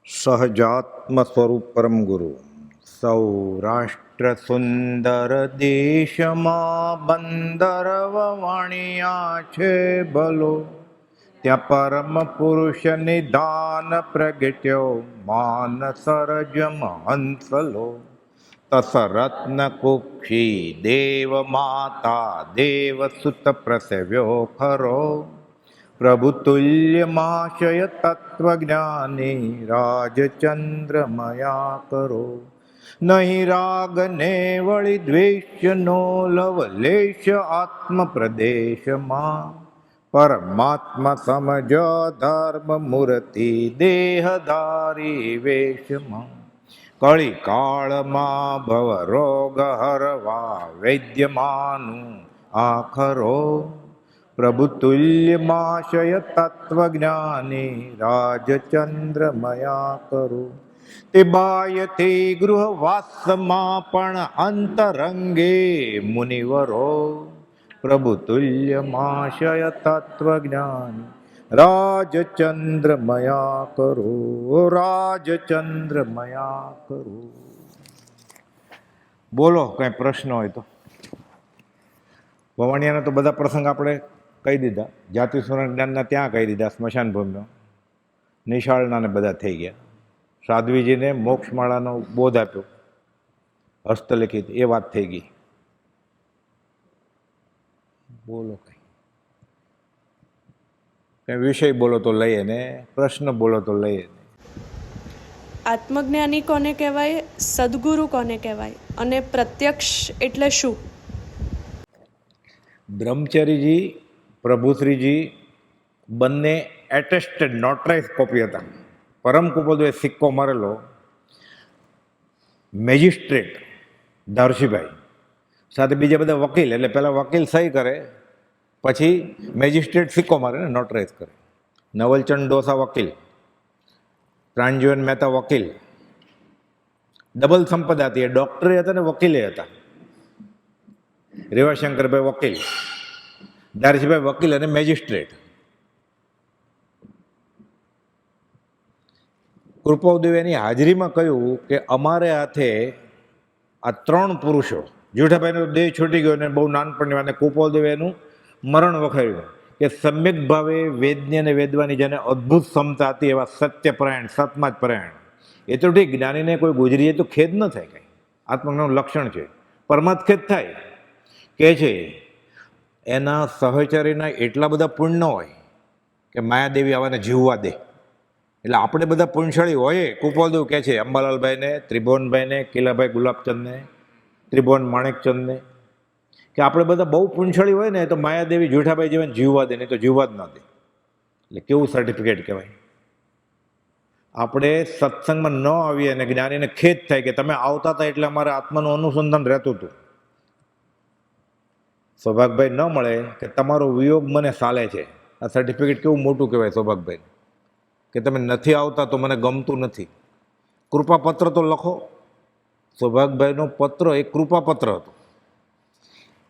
સહજાત્મ સ્વરૂપ પરમ ગુરુ. સૌરાષ્ટ્ર સુંદર દેશમાં બંદર વણિયા છે ભલો, ત્યાં પરમ પુરુષ નિધાન પ્રગટ્યો માન સરજમ હંસલો. તસરત્ન કુક્ષી દેવ માતા દેવ સુત પ્રસવ્યો ખરો, પ્રભુતુલ્યમાશય તત્વજ્ઞાની રાજચંદ્રમયા કરો. નહીં રાગ ને વળી દ્વેષનો લવલેશ આત્મ પ્રદેશમાં, પરમાત્મા સમજ ધર્મ મૂર્તિ દેહધારી વેશમાં. કળી કાળમાં ભવ રોગ હરવા વૈદ્યમાનું આખરો, પ્રભુતુલ્યમાશય તત્વજ્ઞાની રાજચંદ્રમયા કરો. તે બાયથી ગૃહવાસમાં પણ અંતરંગે મુનિવરો, પ્રભુતુલ્યમાશય તત્વજ્ઞાની રાજચંદ્રમયા કરો, રાજચંદ્રમયા કરો. બોલો કઈ પ્રશ્ન હોય તો. ભવાણિયાના તો બધા પ્રસંગ આપણે કહી દીધા, જાતિ સુરણ જ્ઞાનના ત્યાં કહી દીધા, સ્મશાન ભૂમિનો, નિશાળના ને બધા થઈ ગયા. સાધ્વીજીને મોક્ષમાળાનો બોધ આપ્યો હસ્તલિખિત, એ વાત થઈ ગઈ. બોલો કઈ વિષય બોલો તો લઈએ ને, પ્રશ્ન બોલો તો લઈએ ને. આત્મજ્ઞાની કોને કહેવાય, સદગુરુ કોને કહેવાય, અને પ્રત્યક્ષ એટલે શું? બ્રહ્મચારીજી, પ્રભુશ્રીજી બંને એટેસ્ટેડ નોટરાઇઝ કોપી હતા. પરમ કુપોદોએ સિક્કો મારેલો મેજિસ્ટ્રેટ ધારસીભાઈ સાથે બીજા બધા વકીલ, એટલે પહેલાં વકીલ સહી કરે પછી મેજિસ્ટ્રેટ સિક્કો મારે ને નોટરાઇઝ કરે. નવલચંદ ડોસા વકીલ, પ્રાણજીવન મહેતા વકીલ, ડબલ સંપદા હતી, એ ડૉક્ટરે હતા ને વકીલે હતા. રેવાશંકરભાઈ વકીલ, ધારસીભાઈ વકીલ અને મેજિસ્ટ્રેટ. કૃપાદેવ એની હાજરીમાં કહ્યું કે અમારે હાથે આ ત્રણ પુરુષો, જેઠાભાઈનો દેહ છૂટી ગયો ને બહુ નાનપણની વાત, કૃપાદેવ એનું મરણ વખાવ્યું કે સમ્યક ભાવે વેદની અને વેદવાની જેને અદ્ભુત ક્ષમતા હતી એવા સત્યપરાયણ, સતમાં જ પરાયણ. એ તો ઠીક, જ્ઞાનીને કોઈ ગુજરીએ તો ખેદ ન થાય, કંઈ આત્મજ્ઞાનનું લક્ષણ છે. પરમાત્મ ખેદ થાય કે છે એના સહચરીના એટલા બધા પુણ્ય હોય કે માયાદેવી આવાને જીવવા દે. એટલે આપણે બધા પુણ્યશાળી હોઈએ. કૃપાલદેવ કહે છે અંબાલાલભાઈને, ત્રિભુવનભાઈને, કિલાભાઈ ગુલાબચંદને, ત્રિભુવન માણેકચંદને, કે આપણે બધા બહુ પુણ્યશાળી હોય ને તો માયાદેવી જેઠાભાઈ જેવાને જીવવા દે, નહીં તો જીવવા જ ના દે. એટલે કેવું સર્ટિફિકેટ કહેવાય. આપણે સત્સંગમાં ન આવીએ અને જ્ઞાનીને ખેદ થાય કે તમે આવતા હતા એટલે અમારે આત્માનું અનુસંધાન રહેતું હતું. સૌભાગભાઈ ન મળે કે તમારો વિયોગ મને સાલે છે. આ સર્ટિફિકેટ કેવું મોટું કહેવાય સૌભાગભાઈ, કે તમે નથી આવતા તો મને ગમતું નથી. કૃપાપત્ર તો લખો. સૌભાગભાઈનો પત્ર એ કૃપાપત્ર હતો.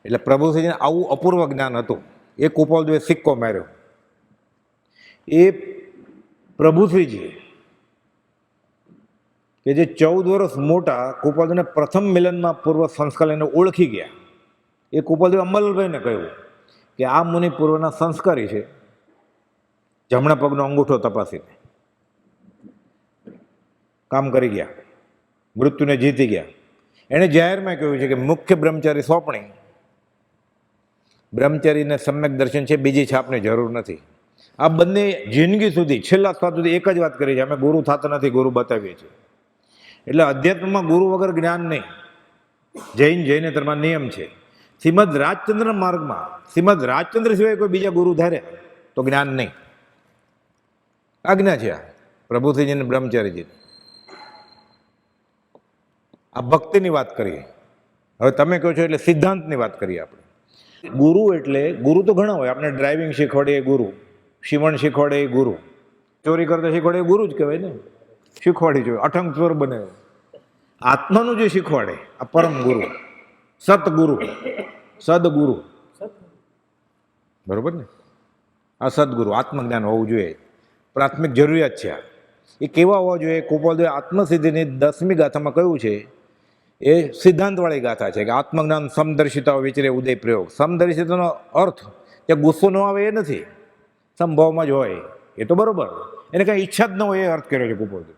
એટલે પ્રભુશ્રીજીને આવું અપૂર્વ જ્ઞાન હતું. એ કૃપાલદેવે સિક્કો માર્યો. એ પ્રભુશ્રીજી કે જે 14 વર્ષ મોટા કૃપાલદેવને પ્રથમ મિલનમાં પૂર્વ સંસ્કાર લઈને ઓળખી ગયા. એ કૃપાલદેવ અંબાલાલભાઈને કહ્યું કે આ મુનિ પૂર્વના સંસ્કારી છે. જમણા પગનો અંગૂઠો તપાસીને કામ કરી ગયા, મૃત્યુને જીતી ગયા. એણે જાહેરમાં કહ્યું છે કે મુખ્ય બ્રહ્મચારી સોંપણી, બ્રહ્મચારીને સમ્યક દર્શન છે, બીજી છાપની જરૂર નથી. આ બંને જિંદગી સુધી છેલ્લા સ્વાદ સુધી એક જ વાત કરી છે, અમે ગુરુ થતા નથી, ગુરુ બતાવીએ છીએ. એટલે અધ્યાત્મમાં ગુરુ વગર જ્ઞાન નહીં. જૈન ધર્મમાં નિયમ છે. શ્રીમદ રાજચંદ્ર માર્ગમાં શ્રીમદ રાજચંદ્ર સિવાય કોઈ બીજા ગુરુ ધારે તો જ્ઞાન નહીં. આજ્ઞા છે આ પ્રભુશ્રીજીને, બ્રહ્મચારીજીને. આ ભક્તિની વાત કરીએ. હવે તમે કહો છો એટલે સિદ્ધાંતની વાત કરીએ આપણે. ગુરુ એટલે, ગુરુ તો ઘણા હોય. આપણે ડ્રાઇવિંગ શીખવાડે એ ગુરુ, સીવણ શીખવાડે એ ગુરુ, ચોરી કરતા શીખવાડે એ ગુરુ જ કહેવાય ને. શીખવાડી જોઈએ, અઠંગ ચોર બને. આત્માનું જે શીખવાડે આ પરમ ગુરુ, સતગુરુ, સદગુરુ, બરોબર ને. આ સદગુરુ આત્મજ્ઞાન હોવું જોઈએ, પ્રાથમિક જરૂરિયાત છે આ. એ કેવા હોવા જોઈએ? ગોપાલદેવે આત્મસિદ્ધિની 10મી ગાથામાં કહ્યું છે, એ સિદ્ધાંતવાળી ગાથા છે કે આત્મજ્ઞાન સમદર્શિતા વિચરે ઉદય પ્રયોગ. સમદર્શિતાનો અર્થ ત્યાં ગુસ્સો ન આવે એ નથી, સંભાવમાં જ હોય, એ તો બરોબર. એને કાંઈ ઈચ્છા જ ન હોય એ અર્થ કર્યો છે ગોપાલદેવ.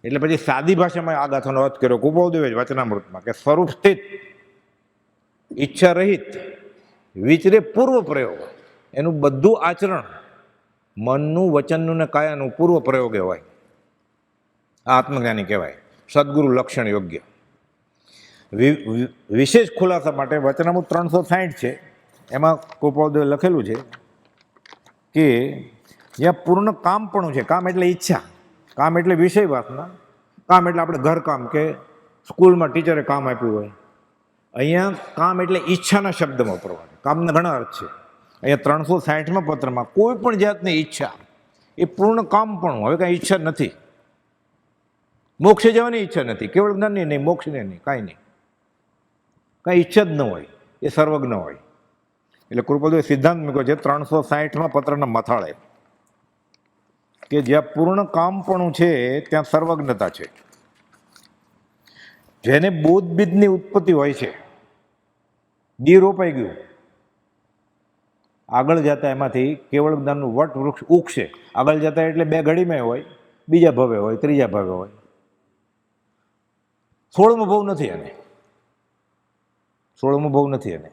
એટલે પછી સાદી ભાષામાં આ ગાથાનો અર્થ કર્યો ગોપાલદેવે વચનામૃતમાં કે સ્વરૂપ સ્થિત, ઈચ્છા રહિત, વિચરે પૂર્વ પ્રયોગ. એનું બધું આચરણ મનનું, વચનનું ને કાયાનું પૂર્વ પ્રયોગ કહેવાય. આ આત્મજ્ઞાની કહેવાય, સદગુરુ લક્ષણ યોગ્ય. વિશેષ ખુલાસા માટે વચનામૃત 360 છે, એમાં ગોપાલદેવે લખેલું છે કે જ્યાં પૂર્ણ કામપણું છે, કામ એટલે ઈચ્છા, કામ એટલે વિષય વાસના, કામ એટલે આપણે ઘરકામ કે સ્કૂલમાં ટીચરે કામ આપ્યું હોય. અહીંયા કામ એટલે ઈચ્છાના શબ્દમાં વાપરવાનું. કામના ઘણા અર્થ છે. અહીંયા 360માં પત્રમાં કોઈ પણ જાતની ઈચ્છા એ પૂર્ણ કામપણું. હવે કાંઈ ઈચ્છા નથી, મોક્ષે જવાની ઈચ્છા નથી, કેવળ જ્ઞાનની નહીં, મોક્ષને નહીં, કાંઈ નહીં, કાંઈ ઈચ્છા જ ન હોય, એ સર્વજ્ઞ હોય. એટલે કૃપાલદેવે સિદ્ધાંત મૂક્યો છે 360માં પત્રના મથાળે કે જ્યાં પૂર્ણ કામપણું છે ત્યાં સર્વજ્ઞતા છે. જેને બોધ બીજની ઉત્પત્તિ હોય છે, બી રોપાઈ ગયું, આગળ જતા એમાંથી કેવળ જ્ઞાનનું વટ વૃક્ષ ઉગશે. આગળ જતા એટલે 2 ઘડીમાં હોય, બીજા ભવે હોય, ત્રીજા ભવે હોય. 16મો ભવ નથી એને, 16મો ભવ નથી એને.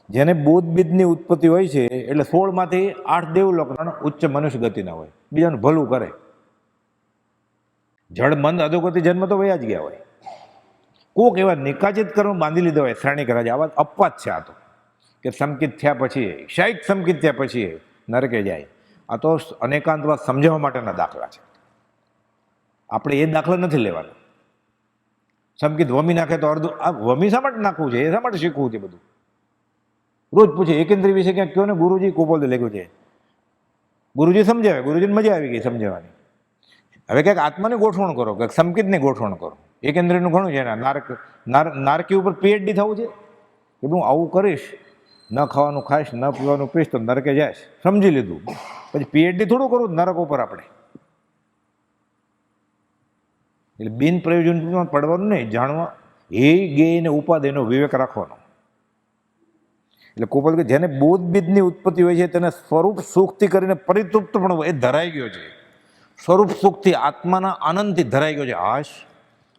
જેને બોધ બીજની ઉત્પત્તિ હોય છે એટલે 16માંથી 8 દેવલોકના ઉચ્ચ મનુષ્ય ગતિના હોય, બીજાનું ભલું કરે. જળ મંદ અધોગતિ જન્મ તો વયા જ ગયા હોય. કોક એવા નિકાચિત કર્મ બાંધી લીધા હોય શ્રેણિક રાજા. આવા અપવાદ છે આ તો, કે સંકિત થયા પછી, શાયદ સંકિત થયા પછી નરકે જાય. આ તો અનેકાંતવાદ સમજાવવા માટેના દાખલા છે. આપણે એ દાખલા નથી લેવાના. સંકિત વમી નાખે તો અડધું, આ વમી શા માટે નાખવું છે, એ શા માટે શીખવું છે બધું? રોજ પૂછે એકેન્દ્રી વિશે ક્યાંક કહો ને, ગુરુજી ગોપાલદેવ લખ્યું છે. ગુરુજી સમજાવે, ગુરુજીને મજા આવી ગઈ સમજાવવાની. હવે ક્યાંક આત્માને ગોઠવણ કરો, ક્યાંક સંકિતને ગોઠવણ કરો. એકેન્દ્રીનું ઘણું છે. નારકી ઉપર પીએચડી થવું છે કે હું આવું કરીશ, ન ખાવાનું ખાઈશ, ન પીવાનું પીશ તો નરકે જાય, સમજી લીધું. પછી પીએચડી થોડું કરવું નરક ઉપર આપણે. એટલે બિન પ્રયોજનમાં પડવાનું નહીં, જાણવા એ ગેય ને ઉપાદેયનો વિવેક રાખવાનો. એટલે ગોપાલ કે જેને બોધ બીજની ઉત્પત્તિ હોય છે તેને સ્વરૂપ સુખથી કરીને પરિતૃપ્ત પણ એ ધરાઈ ગયો છે. સ્વરૂપ સુખથી, આત્માના આનંદથી ધરાઈ ગયો છે. હાશ,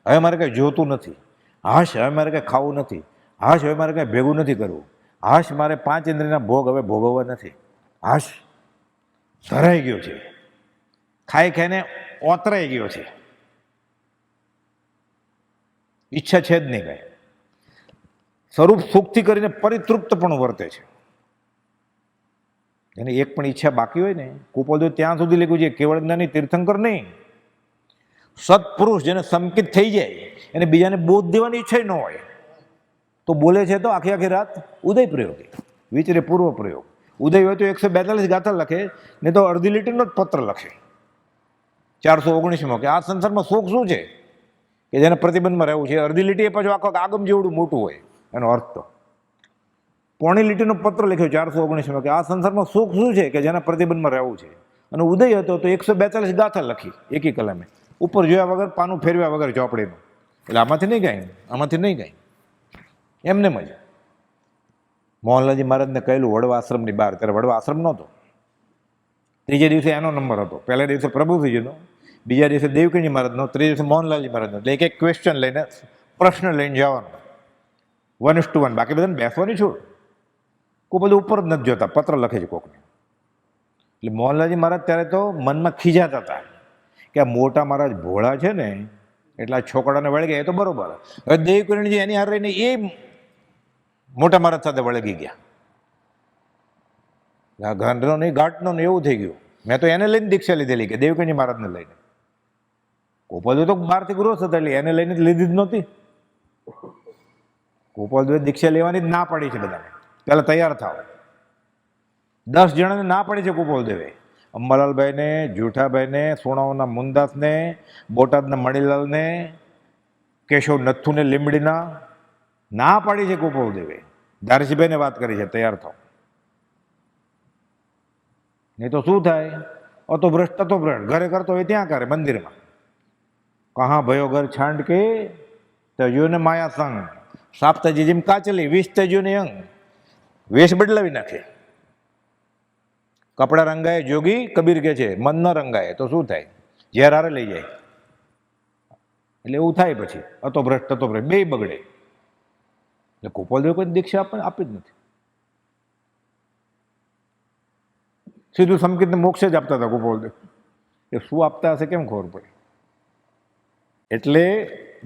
હવે મારે કાંઈ જોતું નથી. હાશ, હવે મારે કાંઈ ખાવું નથી. હાશ, હવે મારે કાંઈ ભેગું નથી કરવું. હાશ, મારે 5 ઇન્દ્રિયના ભોગ હવે ભોગવવા નથી. હાશ, ધરાઈ ગયો છે. ખાઈ ખાઈને ઓતરાઈ ગયો છે. ઈચ્છા છે જ નહીં કાંઈ. સ્વરૂપ સુખથી કરીને પરિતૃપ્ત પણ વર્તે છે. એને એક પણ ઈચ્છા બાકી હોય ને, ગોપાલદેવ ત્યાં સુધી લખ્યું છે, કેવળ જ્ઞાની તીર્થંકર નહીં, સત્પુરુષ જેને સંકિત થઈ જાય, એને બીજાને બોધ દેવાની ઈચ્છા ન હોય તો બોલે છે તો આખી આખી રાત ઉદય પ્રયોગ, વિચરે પૂર્વ પ્રયોગ. ઉદય હોય તો 142 ગાથા લખે, ને તો અડધી લીટીનો જ પત્ર લખે 419માં કે આ સંસારમાં સુખ શું છે કે જેને પ્રતિબંધમાં રહેવું છે. અડધી લીટી એ પાછું આખો આગમ જેવડું મોટું હોય. એનો અર્થ તો પોણી લીટીનો પત્ર લખ્યો 419માં કે આ સંસારમાં સુખ શું છે કે જેના પ્રતિબંધમાં રહેવું છે. અને ઉદય હતો તો 142 ગાથા લખી એકી કલમે, ઉપર જોયા વગર, પાનું ફેરવ્યા વગર ચોપડીનું. એટલે આમાંથી નહીં કાંઈ, આમાંથી નહીં કાંઈ, એમને જ. મોહનલાલજી મહારાજને કહેલું વડવા આશ્રમની બહાર, ત્યારે વડવા આશ્રમ નહોતો. ત્રીજે દિવસે એનો નંબર હતો, પહેલા દિવસે પ્રભુજીનો, બીજા દિવસે દેવકીજી મહારાજનો, ત્રીજા દિવસે મોહનલાલજી મહારાજનો. એટલે એક ક્વેશ્ચન લઈને, પ્રશ્ન લઈને જવાનું 1:1. બાકી બધાને બેસવાની છૂટ. કોઈ બધું ઉપર જ નથી જોતા, પત્ર લખે છે કોકને. એટલે મોહનલાલજી મહારાજ ત્યારે તો મનમાં ખીજાતા હતા કે આ મોટા મહારાજ ભોળા છે ને, એટલે આ છોકરાને વળગે એ તો બરોબર. હવે દેવકીરણજી એની હારે રહીને એ મોટા મહારાજ સાથે વળગી ગયા. આ ગાંધનો નહીં, ઘાટનો નહીં, એવું થઈ ગયું. મેં તો એને લઈને દીક્ષા લીધેલી કે દેવકીરણજી મહારાજને લઈને. ગોપાલદેવ તો બહારથી ગ્રોસ હતા એટલે એને લઈને લીધી જ નહોતી. ગોપાલદેવે દીક્ષા લેવાની જ ના પાડી છે બધાને, પહેલાં તૈયાર થાવ. 10 જણાને ના પાડી છે ગોપાલદેવે. અંબાલાલભાઈને, જૂઠાભાઈને, સોણાઓના મુંદાસને, બોટાદના મણીલાલને, કેશવ નથુને, લીંબડીના ના પાડી છે ગોપાલદેવે. ધારસીભાઈને વાત કરી છે તૈયાર થાવ. નહીં તો શું થાય? અતો ભ્રષ્ટ તતો ભ્રષ્ટ, ઘરે કરતો હોય ત્યાં કરે મંદિરમાં. કહા ભયો ઘર છાંડ કે તજ્યો ને માયા સંગ, સાપ્તાજી જેમ કાચલી 20 તજ્યો ને અંગ. વેશ બદલાવી નાખે. કપડા રંગાય જોગી કબીર કે છે, મન ન રંગાય તો શું થાય? ઝેર હારે લઈ જાય. એટલે એવું થાય પછી અતો ભ્રષ્ટ તતો ભ્રષ્ટ બે બગડે. એટલે ગોપાલદેવ કોઈ દીક્ષા આપી જ નથી. સીધું સંકિતને મોક્ષ જ આપતા હતા ગોપાલદેવ. એ શું આપતા હશે કેમ ખબર પડે? એટલે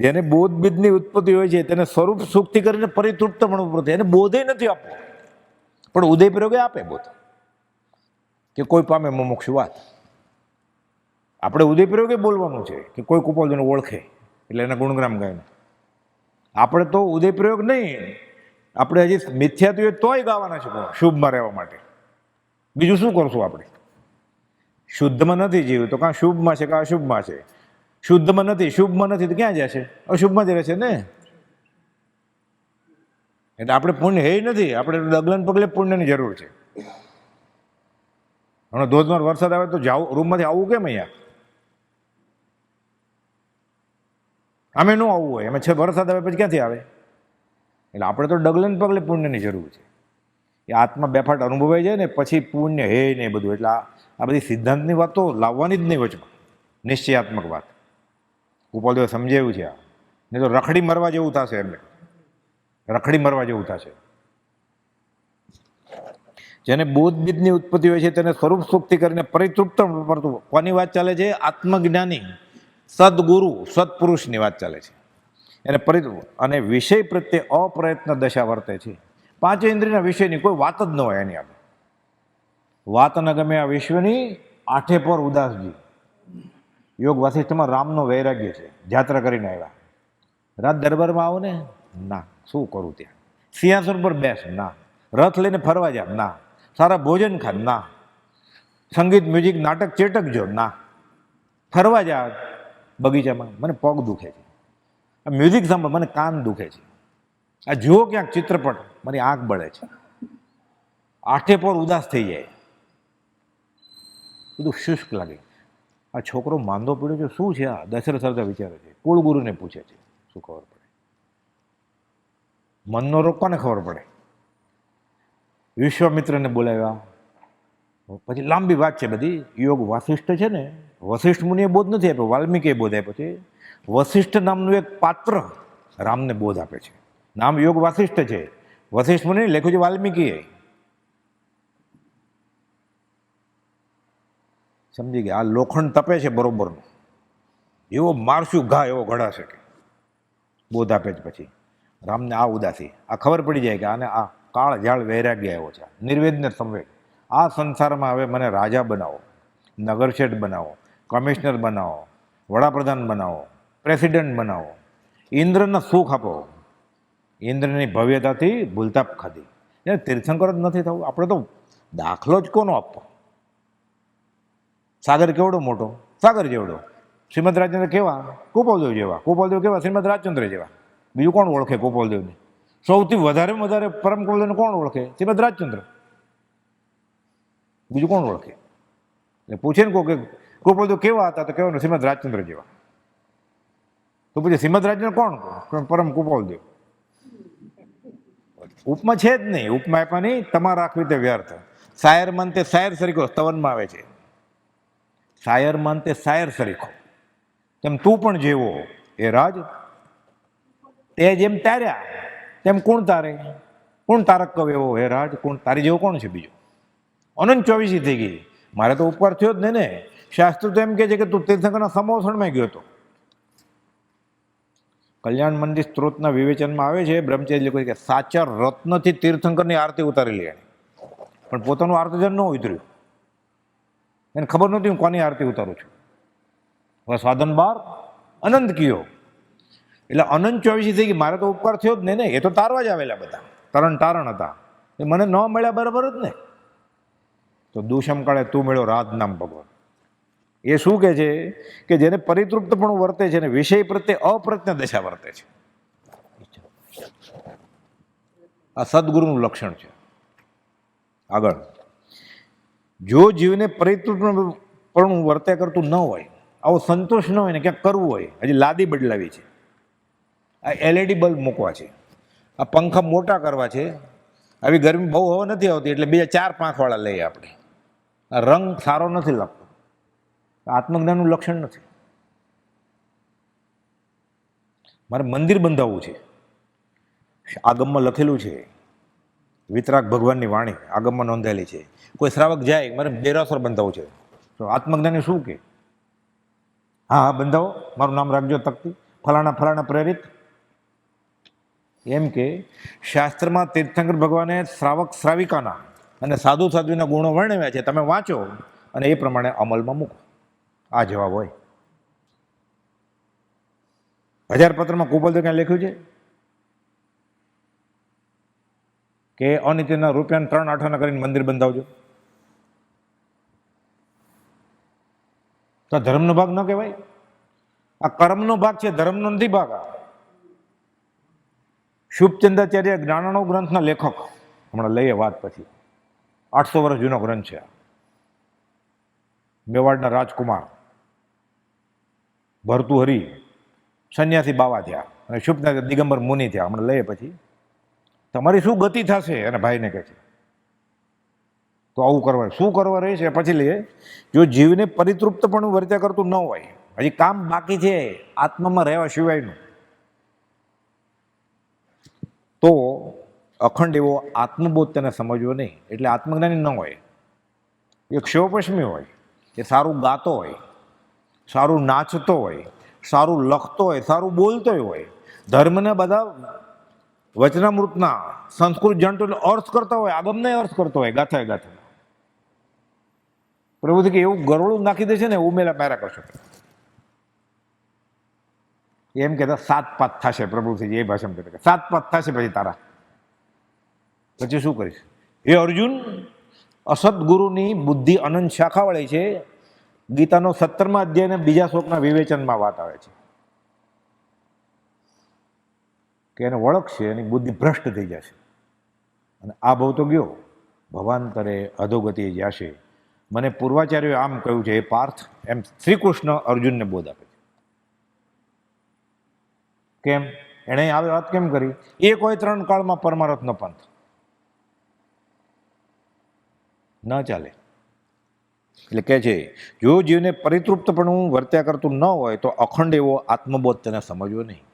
જેને બોધ બીજની ઉત્પત્તિ હોય છે તેને સ્વરૂપ સુખથી કરીને પરિતૃપ્ત પણ ઉપરથી એને બોધે નથી આપવો, પણ ઉદય પ્રયોગે આપે બોધ કે કોઈ પામે મુમુક્ષુ વાત. આપણે ઉદય પ્રયોગે બોલવાનું છે કે કોઈ ગોપાલદેવને ઓળખે એટલે એના ગુણગ્રામ ગાય. આપણે તો ઉદય પ્રયોગ નહીં, આપણે હજી મિથ્યાત્વ તોય ગાવાના છે શુભમાં રહેવા માટે. બીજું શું કરશું આપણે? શુદ્ધમાં નથી જીવ્યું તો કાં શુભમાં છે કાં અશુભમાં છે. શુદ્ધમાં નથી, શુભમાં નથી તો ક્યાં જશે? અશુભમાં જ રહેશે ને. એટલે આપણે પુણ્ય હે નથી, આપણે ડગલન પગલે પુણ્યની જરૂર છે. હમણાં ધોધમાર વરસાદ આવે તો જાવ રૂમમાંથી આવવું કેમ? અહીંયા અમે ન આવવું હોય, અમે વરસાદ આવે પછી ક્યાંથી આવે? એટલે આપણે તો ડગલન પગલે પુણ્યની જરૂર છે. એ આત્મા બેફાટ અનુભવાઈ જાય ને પછી પુણ્ય હે નહીં બધું. એટલે આ બધી સિદ્ધાંતની વાત તો લાવવાની જ નહીં વચમાં, નિશ્ચયાત્મક વાત. ગોપાલદેવે સમજાવ્યું છે આ, નહીં તો રખડી મરવા જેવું થશે. એમને રખડી મરવા જેવું થશે. જેને બોધ બીજની ઉત્પત્તિ હોય છે તેને સ્વરૂપ સુખથી કરીને પરિતૃપ્ત પડતું. કોની વાત ચાલે છે? આત્મજ્ઞાની સદગુરુ સત્પુરુષની વાત ચાલે છે. એને અને વિષય પ્રત્યે અપ્રયત્ન દશા વર્તે છે. પાંચ ઇન્દ્રિયના વિષયની કોઈ વાત જ ન હોય એની આગળ. વાત ન ગમે આ વિશ્વની, આઠે પર ઉદાસજી. યોગ વાસિષ્ઠમાં રામનો વૈરાગ્ય છે. જાત્રા કરીને આવ્યા, રાત દરબારમાં આવો ને, ના. શું કરું ત્યાં? સિંહાસન પર બેસ, ના. રથ લઈને ફરવા જા, ના. સારા ભોજન ખા, ના. સંગીત મ્યુઝિક નાટક ચેટકજો, ના. ફરવા જા બગીચામાં, મને પગ દુખે છે. આ મ્યુઝિક સાંભળ, મને કાન દુખે છે. આ જુઓ ક્યાંક ચિત્રપટ, મારી આંખ બળે છે. આઠે પર ઉદાસ થઈ જાય, બધું શુષ્ક લાગે. આ છોકરો માંદો પીડ્યો છે, શું છે આ? દશરથ સરદા વિચારે છે, કુળગુરુને પૂછે છે, શું ખબર પડે? મનનો રોગ કોને ખબર પડે? વિશ્વામિત્રને બોલાવ્યા, પછી લાંબી વાત છે બધી. યોગ વાસિષ્ઠ છે ને, વસિષ્ઠ મુનિએ બોધ નથી આપ્યો, વાલ્મીકીએ બોધ આપ્યો છે. વસિષ્ઠ નામનું એક પાત્ર રામને બોધ આપે છે. નામ યોગ વાસિષ્ઠ છે, વસિષ્ઠ મુનિએ લખ્યું છે વાલ્મીકીએ. સમજી ગયા? આ લોખંડ તપે છે બરોબરનું, એવો મારશું ઘા એવો ઘડાશે કે બોધ આપે છે. પછી રામને આ ઉદાસી, આ ખબર પડી જાય કે આને આ કાળ ઝાળ વૈરાગ્ય આવ્યો છે, નિર્વેદને સંવેદ. આ સંસારમાં હવે મને રાજા બનાવો, નગરશેઠ બનાવો, કમિશનર બનાવો, વડાપ્રધાન બનાવો, પ્રેસિડેન્ટ બનાવો, ઇન્દ્રના સુખ આપો. ઇન્દ્રની ભવ્યતાથી ભૂલતાપ ખાધી. એને તીર્થંકર જ નથી થવું. આપણે તો દાખલો જ કોનો આપવો? સાગર કેવડો મોટો? સાગર જેવડો. શ્રીમદ રાજચંદ્ર કેવા? ગોપાલદેવ જેવા. ગોપાલદેવ કેવા? શ્રીમદ રાજચંદ્ર જેવા. બીજું કોણ ઓળખે ગોપાલદેવને? સૌથી વધારેમાં વધારે પરમ ગોપાલદેવને કોણ ઓળખે? શ્રીમદ રાજચંદ્ર. બીજું કોણ ઓળખે? એટલે પૂછે ને કે ગોપાલદેવ કેવા હતા? તો કહેવાનું શ્રીમદ રાજચંદ્ર જેવા. તો પછી શ્રીમદ રાજચંદ્ર કોણ? પરમ ગોપાલદેવ. ઉપમા છે જ નહીં. ઉપમા આપવાની તમારે રાખવી તે વ્યર્થ. શાયર મન તે શાયર સરીખો સ્તવનમાં આવે છે. શાયર મન તે શાયર સરીખો, તેમ તું પણ જેવો એ રાજ. તે જેમ તાર્યા તેમ કોણ તારે? કોણ તારક કવ એવો હે રાજ? કોણ તારી જેવો કોણ છે બીજો? અનંત 24 થઈ ગઈ. મારે તો ઉપકાર થયો જ ને. શાસ્ત્ર તો એમ કહે છે કે તું તીર્થંકરના સમોસણમાં ગયો હતો. કલ્યાણ મંદિર સ્ત્રોતના વિવેચનમાં આવે છે, બ્રહ્મચારી લખે કે સાચા રત્નથી તીર્થંકરની આરતી ઉતારેલી એણે, પણ પોતાનું આરતીજન ન ઉતર્યું. એને ખબર નહોતી હું કોની આરતી ઉતારું છું. હવે સાધન બાર અનંત કયો, એટલે અનંત 24 થઈ ગઈ. મારે તો ઉપકાર થયો જ ને. એ તો તારવા જ આવેલા બધા, તરણ તારણ હતા. એ મને ન મળ્યા બરાબર જ ને. તો દુષમ કાળે તું મળ્યો રાજ નામ ભગવાન. એ શું કહે છે કે જેને પરિતૃપ્તપણું વર્તે છે ને વિષય પ્રત્યે અપ્રત્ન દશા વર્તે છે. આ સદગુરુનું લક્ષણ છે. આગળ, જો જીવને પણ વર્ત્યા કરતું ન હોય, આવો સંતોષ ન હોય ને ક્યાંક કરવું હોય, હજી લાદી બદલાવી છે, આ એલઈડી બલ્બ મૂકવા છે, આ પંખા મોટા કરવા છે, આવી ગરમી બહુ હવા નથી આવતી એટલે બીજા 4-5 વાળા લઈએ આપણે, આ રંગ સારો નથી લાગતો, આત્મજ્ઞાનનું લક્ષણ નથી. મારે મંદિર બંધાવવું છે, આગમમાં લખેલું છે, વિતરાગ ભગવાનની વાણી આગમમાં નોંધાયેલી છે. કોઈ શ્રાવક જાય મારે દેરાસર બંધાવવું છે, તો આત્મજ્ઞાની શું કે હા બંધાવો, મારું નામ રાખજો તકતી, ફલાણા પ્રેરિત. એમ કે શાસ્ત્રમાં તીર્થંકર ભગવાને શ્રાવક શ્રાવિકાના અને સાધુ સાધ્વીના ગુણો વર્ણવ્યા છે, તમે વાંચો અને એ પ્રમાણે અમલમાં મૂકો. આ જવાબ હોય. 1000 પત્રમાં કુપોલદેવ ક્યાં લખ્યું છે કે અનિત્યના રૂપિયાને 3 આઠાના કરીને મંદિર બંધાવજો? તો ધર્મનો ભાગ ન કહેવાય? આ કર્મનો ભાગ છે, ધર્મનો નથી ભાગ. આ શુભચંદ્રાચાર્ય જ્ઞાનાનો ગ્રંથના લેખક, હમણાં લઈએ વાત પછી, 800 વર્ષ જૂનો ગ્રંથ છે. મેવાડના રાજકુમાર ભર્તુહરિ સંન્યાસી બાવા થયા અને શુભચંદ્ર દિગંબર મુનિ થયા. હમણાં લઈએ પછી તમારી શું ગતિ થશે, અને ભાઈને કહે છે તો આવું કરવા, શું કરવા રહે છે પછી લઈએ. જો જીવને પરિતૃપ્તપણું વર્ત્યા કરતું ન હોય, હજી કામ બાકી છે આત્મામાં રહેવા સિવાયનું, તો અખંડ એવો આત્મબોધ તેને સમજવો નહીં. એટલે આત્મજ્ઞાની ન હોય, એક શિવપશ્મી હોય, એ સારું ગાતો હોય, સારું નાચતો હોય, સારું લખતો હોય, સારું બોલતો હોય, ધર્મને બધા વચનામૃતના સંસ્કૃત જંટો અર્થ કરતા હોય, આગમને અર્થ કરતો હોય, ગાથા ગાથા. પ્રભુજી કે એવું ગરવડું નાખી દે છે ને ઉમેલા મેરા કરશો, એમ કહેતા 7 પાત થશે. પ્રભુજી એ ભાષામાં કહેતા 7 પાત થશે પછી તારા, પછી શું કરીશ? એ અર્જુન, અસદગુરુની બુદ્ધિ અનંત શાખાવાળી છે. ગીતાનો 17મા અધ્યાયના 2જા શ્લોકના વિવેચનમાં વાત આવે છે કે એને વળખશે, એની બુદ્ધિ ભ્રષ્ટ થઈ જશે અને આ ભવ તો ગયો, ભવાંતરે અધોગતિ જશે. મને પૂર્વાચાર્યોએ આમ કહ્યું છે, એ પાર્થ, એમ શ્રી કૃષ્ણ અર્જુનને બોધ આપે છે. કેમ? એણે આવી વાત કેમ કરી? એ કોઈ 3 કાળમાં પરમારથનો પંથ ન ચાલે. એટલે કહે છે જો જીવને પરિતૃપ્તપણું વર્ત્યા કરતું ન હોય તો અખંડ એવો આત્મબોધ તેને સમજવો નહીં.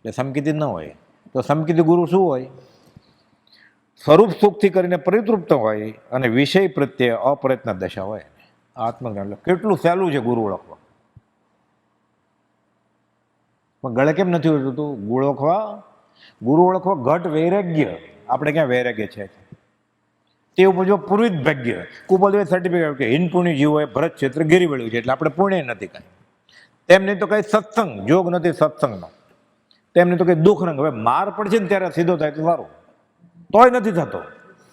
એટલે સમકીતિ ન હોય તો સમકીતિ ગુરુ શું હોય? સ્વરૂપ સુખથી કરીને પરિતૃપ્ત હોય અને વિષય પ્રત્યે અપ્રયત્ન દશા હોય. આત્મજ્ઞાન કેટલું સહેલું છે ગુરુ ઓળખવા, પણ ગળે કેમ નથી હોતું ગુરુ ઓળખવા? ઘટ વૈરાગ્ય. આપણે ક્યાં વૈરાગ્ય છે? તે ઉપજો પૂર્વિત ભાગ્ય. કુપોલદેવે સર્ટિફિકેટ કે હિન પુણ્ય જીવ હોય, ભરત ક્ષેત્ર ઘેરી વળ્યું છે, એટલે આપણે પુણ્ય નથી કાંઈ. તેમ નહીં તો કઈ સત્સંગ જોગ નથી સત્સંગનો, તેમ નહીં તો કઈ દુઃખ રંગ. હવે માર પડશે ને ત્યારે સીધો થાય તો સારું, તોય નથી થતો.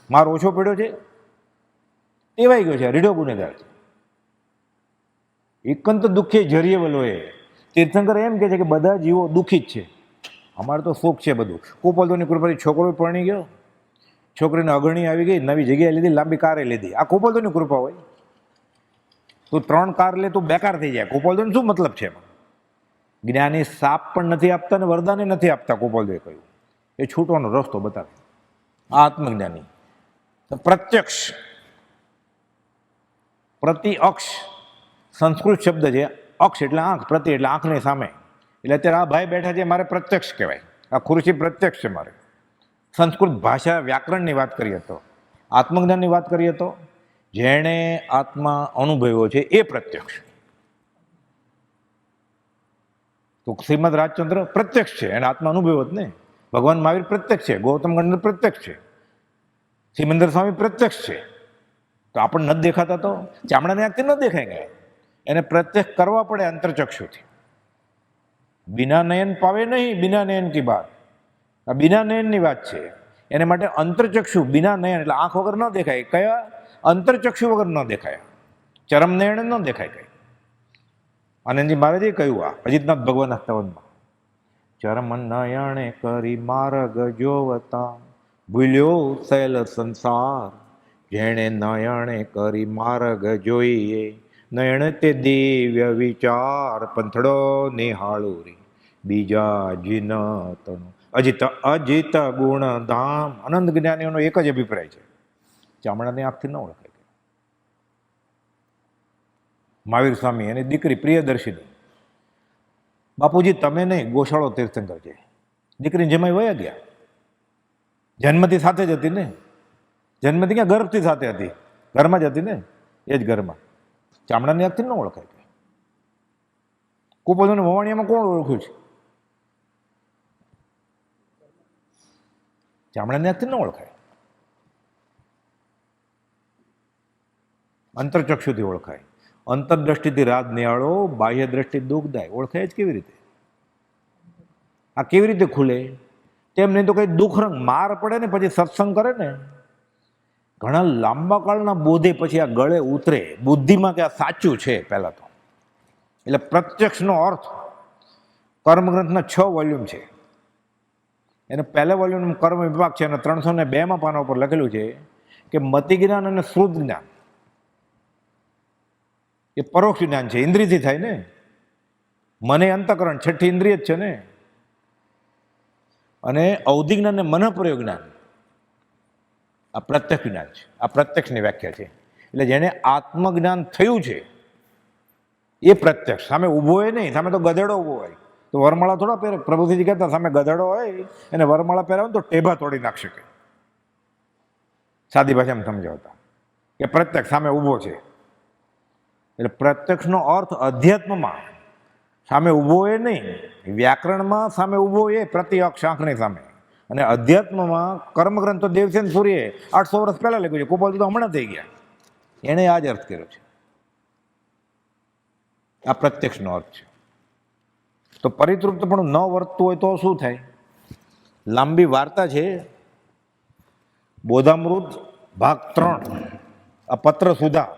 માર ઓછો પડ્યો છે, ટેવાઈ ગયો છે, રીઢો ગુનેગાર છે. એકંત દુઃખે જરીએ વલોએ. તીર્થંકર એમ કહે છે કે બધા જીવો દુઃખી જ છે, અમારે તો સુખ છે બધું. કુપોલદેવની કૃપાથી છોકરો પરણી ગયો, છોકરીને અગણી આવી ગઈ, નવી જગ્યાએ લીધી, લાંબી કારે લીધી. આ કુપોલદેવની કૃપા હોય. તું 3 કાર લે તું બેકાર થઈ જાય. કુપોલદેવનો શું મતલબ છે એમાં? જ્ઞાની સાપ પણ નથી આપતા ને વરદાને નથી આપતા. કુપોલદેવે કહ્યું એ છૂટવાનો રસ્તો બતાવે. આ આત્મજ્ઞાની પ્રત્યક્ષ, પ્રતિ અક્ષ સંસ્કૃત શબ્દ છે. અક્ષ એટલે આંખ, પ્રતિ એટલે આંખની સામે. એટલે અત્યારે આ ભાઈ બેઠા છે, મારે પ્રત્યક્ષ કહેવાય. આ ખુરશી પ્રત્યક્ષ છે મારે. સંસ્કૃત ભાષા વ્યાકરણની વાત કરીએ તો, આત્મજ્ઞાનની વાત કરીએ તો જેણે આત્મા અનુભવ્યો છે એ પ્રત્યક્ષ. તો શ્રીમદ રાજચંદ્ર પ્રત્યક્ષ છે, એને આત્મા અનુભવ્યો જ ને. ભગવાન મહાવીર પ્રત્યક્ષ છે, ગૌતમ ગણેશ પ્રત્યક્ષ છે, સિમંદર સ્વામી પ્રત્યક્ષ છે. તો આપણને નથી દેખાતા તો ચામડાની આંખથી ન દેખાય ગયા, એને પ્રત્યક્ષ કરવા પડે અંતરચક્ષુથી. બિના નયન પાવે નહીં, બિના નયન કી બાત. આ બિના નયનની વાત છે. એને માટે અંતરચક્ષુ, બિના નયન એટલે આંખ વગર ન દેખાય. કયા? અંતરચક્ષુ વગર ન દેખાય, ચરમ નયન ન દેખાય કઈ. આનંદજી મહારાજે કહ્યું આ અજીતનાથ ભગવાનના સ્તવનમાં, ચરમ નયણે કરી માર્ગ જોવતા, ભૂલ્યો શૈલ સંસાર, જેણે નયણે કરી માર્ગ જોઈએ, નયણ તે દિવ્ય વિચાર પંથડો નિહાળો રે બીજા જીન તણું અજિત અજિત ગુણ ધામ. અનંત જ્ઞાનીઓનો એક જ અભિપ્રાય છે, ચામડાની આંખથી ન ઓળખાય. મહાવીર સ્વામી એની દીકરી પ્રિયદર્શિની, બાપુજી તમે નહીં, ગોશાળો તીર્થંકર છે. દીકરીને જમાઈ વયા ગયા, જન્મથી સાથે જ હતી ને, જન્મથી ક્યાં ગર્ભથી સાથે હતી, ઘરમાં જ હતી ને, એ જ ઘરમાં. ચામડાની આંખથી ન ઓળખાય. કુપોષણ વવાણીયામાં કોણ ઓળખ્યું છે? ચામડાની આંખથી ન ઓળખાય, અંતરચક્ષુથી ઓળખાય. અંતરદ્રષ્ટિથી રાત નિહાળો, બાહ્ય દ્રષ્ટિ દુઃખદાય. ઓળખાય જ કેવી રીતે? આ કેવી રીતે ખુલે? તેમ નહીં તો કંઈ દુઃખ રંગ માર પડે ને પછી સત્સંગ કરે ને, ઘણા લાંબા કાળના બોધે પછી આ ગળે ઉતરે બુદ્ધિમાં કે આ સાચું છે. પહેલાં તો એટલે પ્રત્યક્ષનો અર્થ કર્મગ્રંથના 6 વોલ્યુમ છે. એને પહેલા વોલ્યુમ કર્મ વિભાગ છે અને 302માં પાના ઉપર લખેલું છે કે મતિ જ્ઞાન અને શ્રુત જ્ઞાન એ પરોક્ષ જ્ઞાન છે, ઇન્દ્રિયથી થાય ને. મને અંતકરણ 6ઠ્ઠી ઇન્દ્રિય જ છે ને. અને અવધિ જ્ઞાન અને મનઃપ્રયોગ જ્ઞાન આ પ્રત્યક્ષ જ્ઞાન છે. આ પ્રત્યક્ષની વ્યાખ્યા છે. એટલે જેને આત્મજ્ઞાન થયું છે એ પ્રત્યક્ષ. સામે ઊભો હોય નહીં, સામે તો ગધેડો ઊભો હોય તો વરમાળા થોડા પહેરે. પ્રભુજી કહેતા સામે ગધેડો હોય એને વરમાળા પહેરાવે તો ટેભા તોડી નાખશે. કે સાદી ભાષામાં સમજાવતા કે પ્રત્યક્ષ સામે ઊભો છે. એટલે પ્રત્યક્ષનો અર્થ અધ્યાત્મમાં સામે ઊભો એ નહીં, વ્યાકરણમાં સામે ઊભો એ પ્રતિ અક્ષ આંખની સામે, અને અધ્યાત્મમાં કર્મગ્રંથો દેવસેન સૂર્યે 800 વર્ષ પહેલાં લખ્યું છે. ગોપાલ તો હમણાં થઈ ગયા, એણે આ જ અર્થ કર્યો છે. આ પ્રત્યક્ષનો અર્થ છે. તો પરિતૃપ્તપણું ન વર્તતું હોય તો શું થાય? લાંબી વાર્તા છે. બોધામૃત ભાગ 3, આ પત્ર સુધા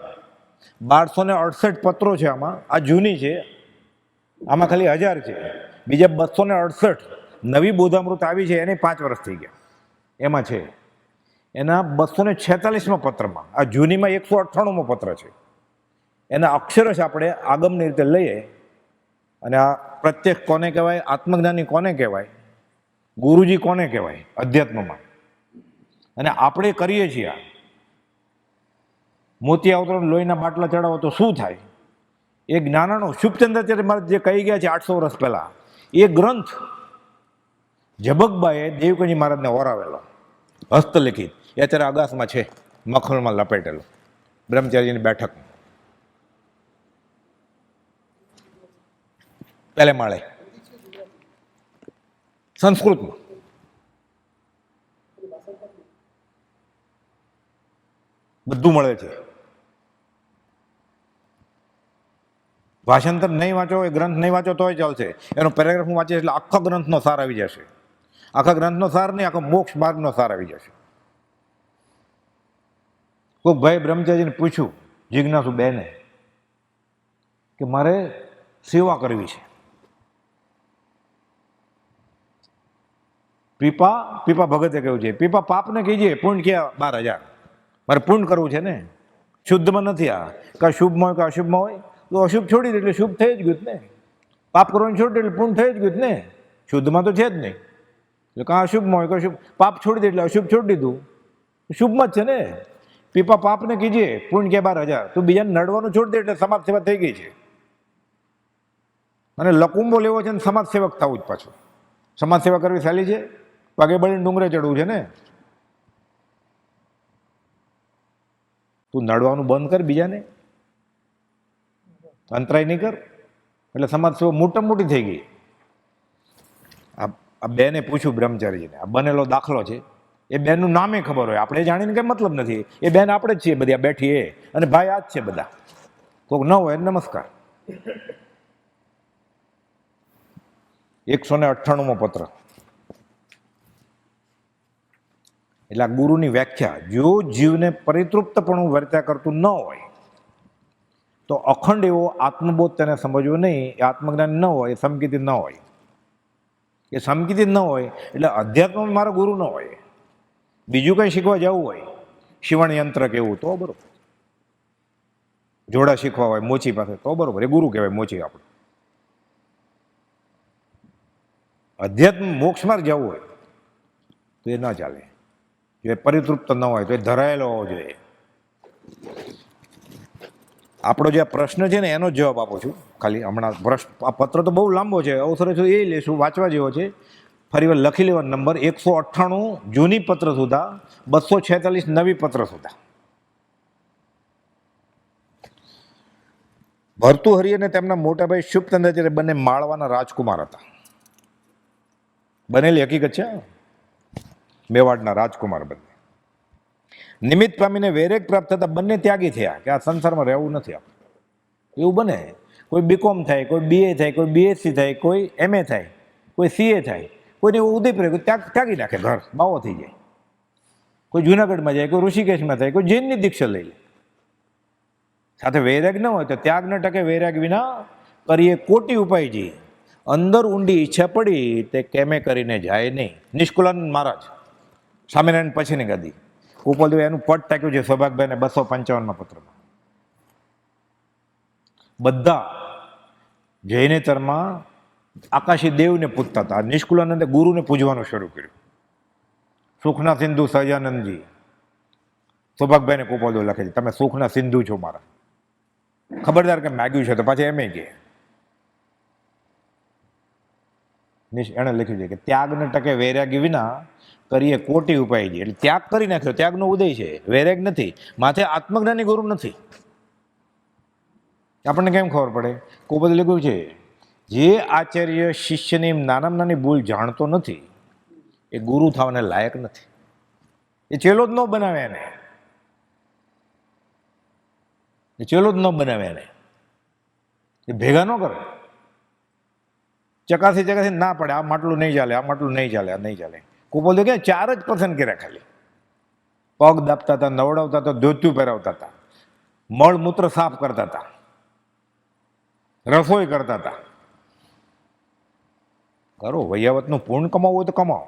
1268 પત્રો છે આમાં. આ જૂની છે, આમાં ખાલી 1000 છે. બીજા 268 નવી બોધામૃત આવી છે, એને 5 વર્ષ થઈ ગયા. એમાં છે એના 246માં પત્રમાં, આ જૂનીમાં 198મો પત્ર છે. એના અક્ષરશ આપણે આગમની રીતે લઈએ અને આ પ્રત્યક્ષ કોને કહેવાય, આત્મજ્ઞાની કોને કહેવાય, ગુરુજી કોને કહેવાય અધ્યાત્મમાં, અને આપણે કરીએ છીએ આ મોતી અવતરણ લોહીના બાટલા ચડાવો તો શું થાય? એ જ્ઞાનાનો શુભચંદ્રાચાર્ય મહારાજ જે કહી ગયા છે 800 વર્ષ પહેલા, એ ગ્રંથ ઝબકબાએ દેવકજી મહારાજને ઓરાવેલો, હસ્તલિખિત. એ અત્યારે આગાસમાં છે, મખમલમાં લપેટેલો, બ્રહ્મચારીજીની બેઠકમાં પહેલે માળે સંસ્કૃતમાં. બધું મળે છે. ભાષાંતર નહીં વાંચો, એ ગ્રંથ નહીં વાંચો તોય ચાલશે. એનો પેરેગ્રાફ હું વાંચીશ એટલે આખા ગ્રંથનો સાર આવી જશે. આખા ગ્રંથનો સાર નહીં, આખો મોક્ષ માર્ગનો સાર આવી જશે. કોઈક ભાઈ બ્રહ્મચારીજીને પૂછ્યું, જિજ્ઞાસુ બેને, કે મારે સેવા કરવી છે. પીપા ભગતે કહ્યું છે, પીપા પાપને કહીજે, પુણ્ય ક્યાં 12,000. મારે પુણ્ય કરવું છે ને, શુદ્ધમાં નથી. આ કાં શુભમાં હોય કાં અશુભમાં હોય, તો અશુભ છોડી દે એટલે શુભ થઈ જ ગયું ને. પાપ કરવાનું છોડી દે એટલે પુણ્ય થઈ જ ગયું ને. શુદ્ધમાં તો છે જ નહીં. એટલે કાં અશુભમાં હોય કાં શુભ, પાપ છોડી દે એટલે અશુભ છોડી દીધું, શુભમાં જ છે ને. પીપા પાપને કીજે, પુણ્ય કે 12,000. તું બીજાને નડવાનું છોડી દે એટલે સમાજ સેવા થઈ ગઈ છે. અને લકુંબો લેવો છે ને સમાજ સેવક થવું જ પાછું. સમાજ સેવા કરવી સહેલી છે? પગે બળીને ડુંગરે ચડવું છે ને. તું નડવાનું બંધ કર બીજાને, અંતરાય નહીં કર, એટલે સમાજ સેવા મોટા મોટી થઈ ગઈ. આ બેને પૂછ્યું બ્રહ્મચારીજીને, આ બનેલો દાખલો છે. એ બેનનું નામે ખબર હોય, આપણે જાણીને કંઈ મતલબ નથી. એ બેન આપણે જ છીએ બધી, આ બેઠી એ, અને ભાઈ આ જ છે બધા. કોઈક ન હોય નમસ્કાર. 198મો પત્ર. એટલે આ ગુરુની વ્યાખ્યા, જો જીવને પરિતૃપ્તપણું વર્ત્યા કરતું ન હોય તો અખંડ એવો આત્મબોધ તેને સમજવો નહીં. એ આત્મજ્ઞાન ન હોય, એ સમકિત ન હોય. એ સમકિત ન હોય એટલે અધ્યાત્મ મારો ગુરુ ન હોય. બીજું કંઈ શીખવા જવું હોય, શિવણ યંત્ર કેવું, તો બરોબર. જોડા શીખવા હોય મોચી પાસે તો બરોબર, એ ગુરુ કહેવાય મોચી. આપણે અધ્યાત્મ મોક્ષ માર્ગ જવું હોય તો એ ના ચાલે, જો એ પરિતૃપ્ત ન હોય તો એ ધરાયેલો હોવો જોઈએ. આપણો જે આ પ્રશ્ન છે ને એનો જ જવાબ આપું છું ખાલી હમણાં. આ પત્ર તો બહુ લાંબો છે, અવસર છે એ લેશું, વાંચવા જેવો છે. ફરી વાર લખી લેવાનો નંબર 198 જૂની પત્ર સુધા, 246 નવી પત્ર સુધા. ભર્તુહરિ અને તેમના મોટાભાઈ શુભચંદ્રાચાર્ય બંને માળવાના રાજકુમાર હતા. બનેલી હકીકત છે, મેવાડના રાજકુમાર બંને. નિમિત્ત પામીને વૈરાગ પ્રાપ્ત થતા બંને ત્યાગી થયા કે આ સંસારમાં રહેવું નથી આપણે. એવું બને, કોઈ બીકોમ થાય, કોઈ બીએ થાય, કોઈ બીએસસી થાય, કોઈ એમએ થાય, કોઈ સીએ થાય, કોઈને એવું ઉદયપુર ત્યાગી નાખે, ઘર બાવો થઈ જાય. કોઈ જુનાગઢમાં જાય, કોઈ ઋષિકેશમાં થાય, કોઈ જૈનની દીક્ષા લઈ લે. સાથે વૈરાગ ન હોય તો ત્યાગ ન ટકે. વૈરાગ વિના કરીએ કોટી ઉપાયજી, અંદર ઊંડી ઈચ્છા પડી તે કેમે કરીને જાય નહીં. નિષ્કુલાનંદ મહારાજ, સ્વામિનારાયણ પછીની ગાદી, કુપોલદેવ એનું પટ ટાંક્યું છે સૌભાગભાઈને 255 પત્રમાં. બધા જૈનેતરમાં આકાશી દેવને પૂજતા હતા. નિષ્કુલાનંદે ગુરુને પૂજવાનું શરૂ કર્યું. સુખના સિંધુ સહજાનંદજી સૌભાગભાઈને કુપોલદેવ લખે છે, તમે સુખના સિંધુ છો મારા. ખબરદાર કે માગ્યું છે તો પાછી એમ કે એણે લખ્યું છે કે ત્યાગ ન ટકે વૈરાગી વિના કરીએ કોટી ઉપાયજી. એટલે ત્યાગ કરી નાખ્યો, ત્યાગનો ઉદય છે, વૈરાગ નથી. માથે આત્મજ્ઞાની ગુરુ નથી. આપણને કેમ ખબર પડે? કુપોલદેવ લખ્યું છે, જે આચાર્ય શિષ્યની નાનામાં નાની ભૂલ જાણતો નથી એ ગુરુ થવાને લાયક નથી. એ ચેલો જ ન બનાવે એને, એ ચેલો જ ન બનાવે એને, એ ભેગા ન કરે. ચકાસી ના પડે, આ માટલું નહીં ચાલે, આ માટલું નહીં ચાલે, આ નહીં ચાલે. કુપોલદેવ કે 4 જ પસંદ કર્યા ખાલી. પગ દાબતા હતા, નવડાવતા હતા, ધોતિયું પહેરાવતા હતા, મળ મૂત્ર સાફ કરતા હતા, રસોઈ કરતા હતા. કરો, વૈયાવતનું પૂર્ણ કમાવવું હોય તો કમાવો,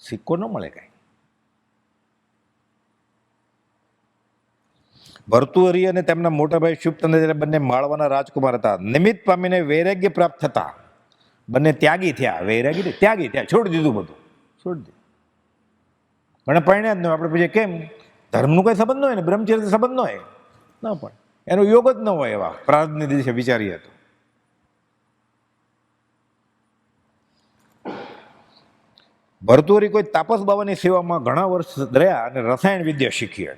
સિક્કો ન મળે કાંઈ. ભર્તુહરિ અને તેમના મોટાભાઈ શુભચંદ્રાચાર્ય બંને માળવાના રાજકુમાર હતા. નિમિત્ત પામીને વૈરાગ્ય પ્રાપ્ત થતા બંને ત્યાગી થયા. વૈરાગી ત્યાગી થયા, છોડી દીધું બધું, છોડી દીધું. પણ પરિણ્યા જ ન હોય. આપણે પૂછીએ કેમ? ધર્મનું કંઈ સંબંધ ન હોય ને, બ્રહ્મચર્ય સંબંધ ન હોય, ના પણ એનો યોગ જ ન હોય. એવા પ્રારબ્ધની દિશે વિચારીએ તો. ભર્તુહરિ કોઈ તાપસ બાવાની સેવામાં ઘણા વર્ષ રહ્યા અને રસાયણ વિદ્યા શીખી.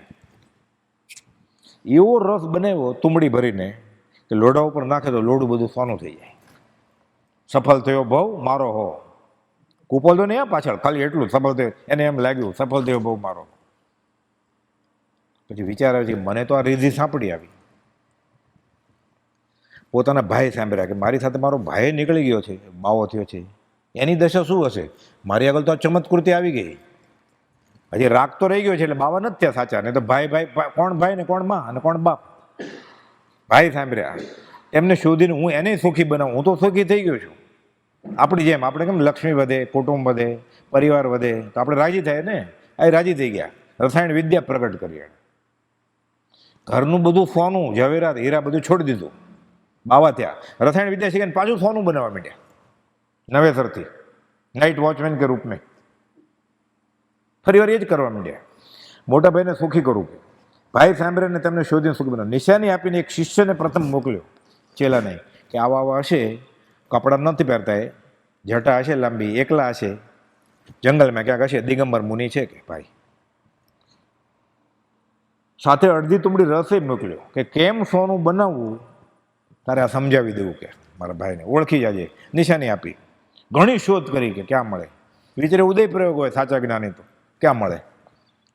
એવો રસ બનાવ્યો તુંબડી ભરીને કે લોઢા ઉપર નાખે તો લોઢું બધું સોનું થઈ જાય. સફળ થયો ભવ મારો હો. કુપોલદેવ નહીં પાછળ, ખાલી એટલું સફળ થયો, એને એમ લાગ્યું સફળ થયો ભવ મારો. પછી વિચાર આવે છે મને તો આ રીધી સાંપડી આવી. પોતાના ભાઈ સાંભળ્યા કે મારી સાથે મારો ભાઈ નીકળી ગયો છે, બાવો થયો છે, એની દશા શું હશે? મારી આગળ તો આ ચમત્કૃતિ આવી ગઈ. હજી રાગ તો રહી ગયો છે, એટલે બાવા નથી થયા સાચા. ને તો ભાઈ કોણ ભાઈ ને કોણ માં અને કોણ બાપ. ભાઈ સાંભળ્યા, એમને શોધીને હું એને સુખી બનાવું. હું તો સુખી થઈ ગયો છું. આપણી જેમ આપણે કેમ લક્ષ્મી વધે, કુટુંબ વધે, પરિવાર વધે તો આપણે રાજી થાય ને. આ રાજી થઈ ગયા, રસાયણ વિદ્યા પ્રગટ કરી. ઘરનું બધું સોનું ઝવેરાત હીરા બધું છોડી દીધું, બાવા થયા. રસાયણ વિદ્યા શીખીને પાછું સોનું બનાવવા માંડ્યા નવેસરથી, નાઇટ વોચમેન કે રૂપ મેં. ફરી વાર એ જ કરવા માંડ્યા. મોટા ભાઈને સુખી કરવું. ભાઈ સાંભળીને તેમને શોધીને સુખી બનાવ. નિશાની આપીને એક શિષ્યને પ્રથમ મોકલ્યો, ચેલા નહીં, કે આવા આવા હશે, કપડાં નથી પહેરતા, એ જટા હશે લાંબી, એકલા હશે, જંગલમાં ક્યાંક હશે, દિગંબર મુનિ છે કે ભાઈ. સાથે અડધી તુંબડી રસે મોકલ્યો કે કેમ સોનું બનાવવું તારે આ સમજાવી દેવું કે મારા ભાઈને ઓળખી જાજે. નિશાની આપી. ઘણી શોધ કરી કે ક્યાં મળે. વિચારે ઉદય પ્રયોગ હોય સાચા જ્ઞાની તો ક્યાં મળે.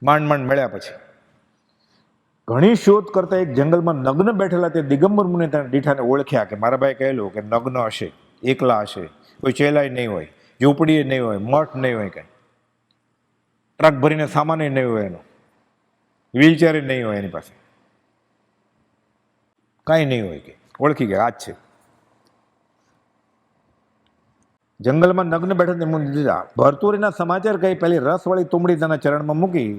માંડ માંડ મળ્યા પછી ઘણી શોધ કરતા એક જંગલમાં નગ્ન બેઠેલા તે દિગંબર મુનિ તેને દીઠાને ઓળખ્યા કે મારા ભાઈ કહેલું કે નગ્ન હશે, એકલા હશે, કોઈ ચેલાય નહીં હોય, ઝૂંપડી નહીં હોય, મઠ નહીં હોય, કાંઈ ટ્રક ભરીને સામાન નહીં હોય, એનો વ્હીલચેર નહીં હોય, એની પાસે કાંઈ નહીં હોય. કે ઓળખી ગયા આ જ છે. જંગલમાં નગ્ન બેઠા મુનિ દીધા. ભર્તુહરિના સમાચાર કહી પેલી રસવાળી તુંબડી તેના ચરણમાં મૂકી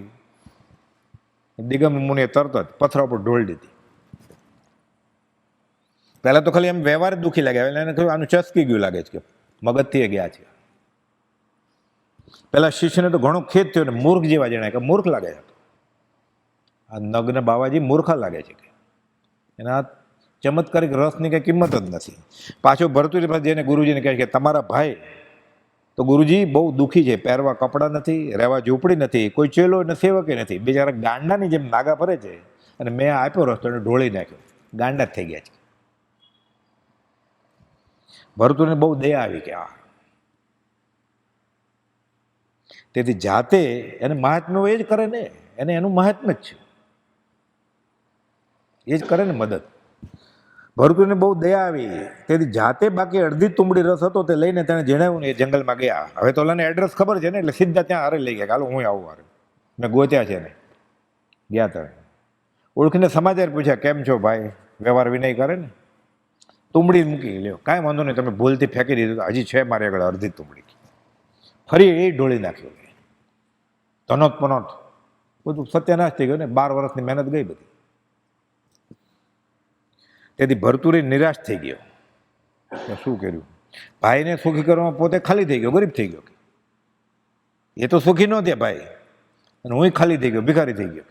દિગંબર મુનિએ તરત જ પથરા ઉપર ઢોળી દીધી. પહેલાં તો ખાલી એમ વ્યવહાર જ દુઃખી લાગ્યા, એટલે એને કહ્યું આનું ચસકી ગયું લાગે છે કે મગજથી ગયા છે. પેલા શિષ્યને તો ઘણો ખેદ થયો ને મૂર્ખ જેવા જણાય કે મૂર્ખ લાગે છે, આ નગ્ન બાવાજી મૂર્ખા લાગે છે કે એના ચમત્કારિક રસની કંઈ કિંમત જ નથી. પાછો ભરતુરી પાસે જઈને ગુરુજીને કહે છે કે તમારા ભાઈ તો ગુરુજી બહુ દુઃખી છે, પહેરવા કપડાં નથી, રહેવા ઝૂંપડી નથી, કોઈ ચેલો ને સેવકે નથી, બિચારા ગાંડાની જેમ નાગા ફરે છે, અને મેં આપ્યો રસ્તો એને ઢોળી નાખ્યો, ગાંડા જ થઈ ગયા છે. ભરતુરીને બહુ દયા આવી કે આ તેથી જાતે એને મહાત્મ્ય એ જ કરે ને, એને એનું મહાત્મ્ય જ છે, એ જ કરે ને મદદ. ભરતુરીને બહુ દયા આવી તેથી જાતે બાકી અડધી તુંબડી રસ હતો તે લઈને તેને જણાવ્યું ને એ જંગલમાં ગયા. હવે તો ઓલાને એડ્રેસ ખબર છે ને, એટલે સીધા ત્યાં હારે લઈ ગયા, હાલો હું આવું હારે, મેં ગોત્યા છે ને. ગયા ત્યાં ઓળખીને સમાચાર પૂછ્યા, કેમ છો ભાઈ? વ્યવહાર વિનય કરે ને, તુંબડી મૂકી લ્યો, કાંઈ વાંધો નહીં, તમે ભૂલથી ફેંકી દીધું, હજી છે મારી આગળ અડધી તુંબડી. ફરી એ ઢોળી નાખ્યું, ધનોત પનોત બધું સત્યાનાશ થઈ ગયો ને, 12 વર્ષની મહેનત ગઈ બધી. તેથી ભરતુરી નિરાશ થઈ ગયો. શું કર્યું? ભાઈને સુખી કરવામાં પોતે ખાલી થઈ ગયો, ગરીબ થઈ ગયો. એ તો સુખી ન થયા ભાઈ, અને હું ખાલી થઈ ગયો, ભિખારી થઈ ગયો.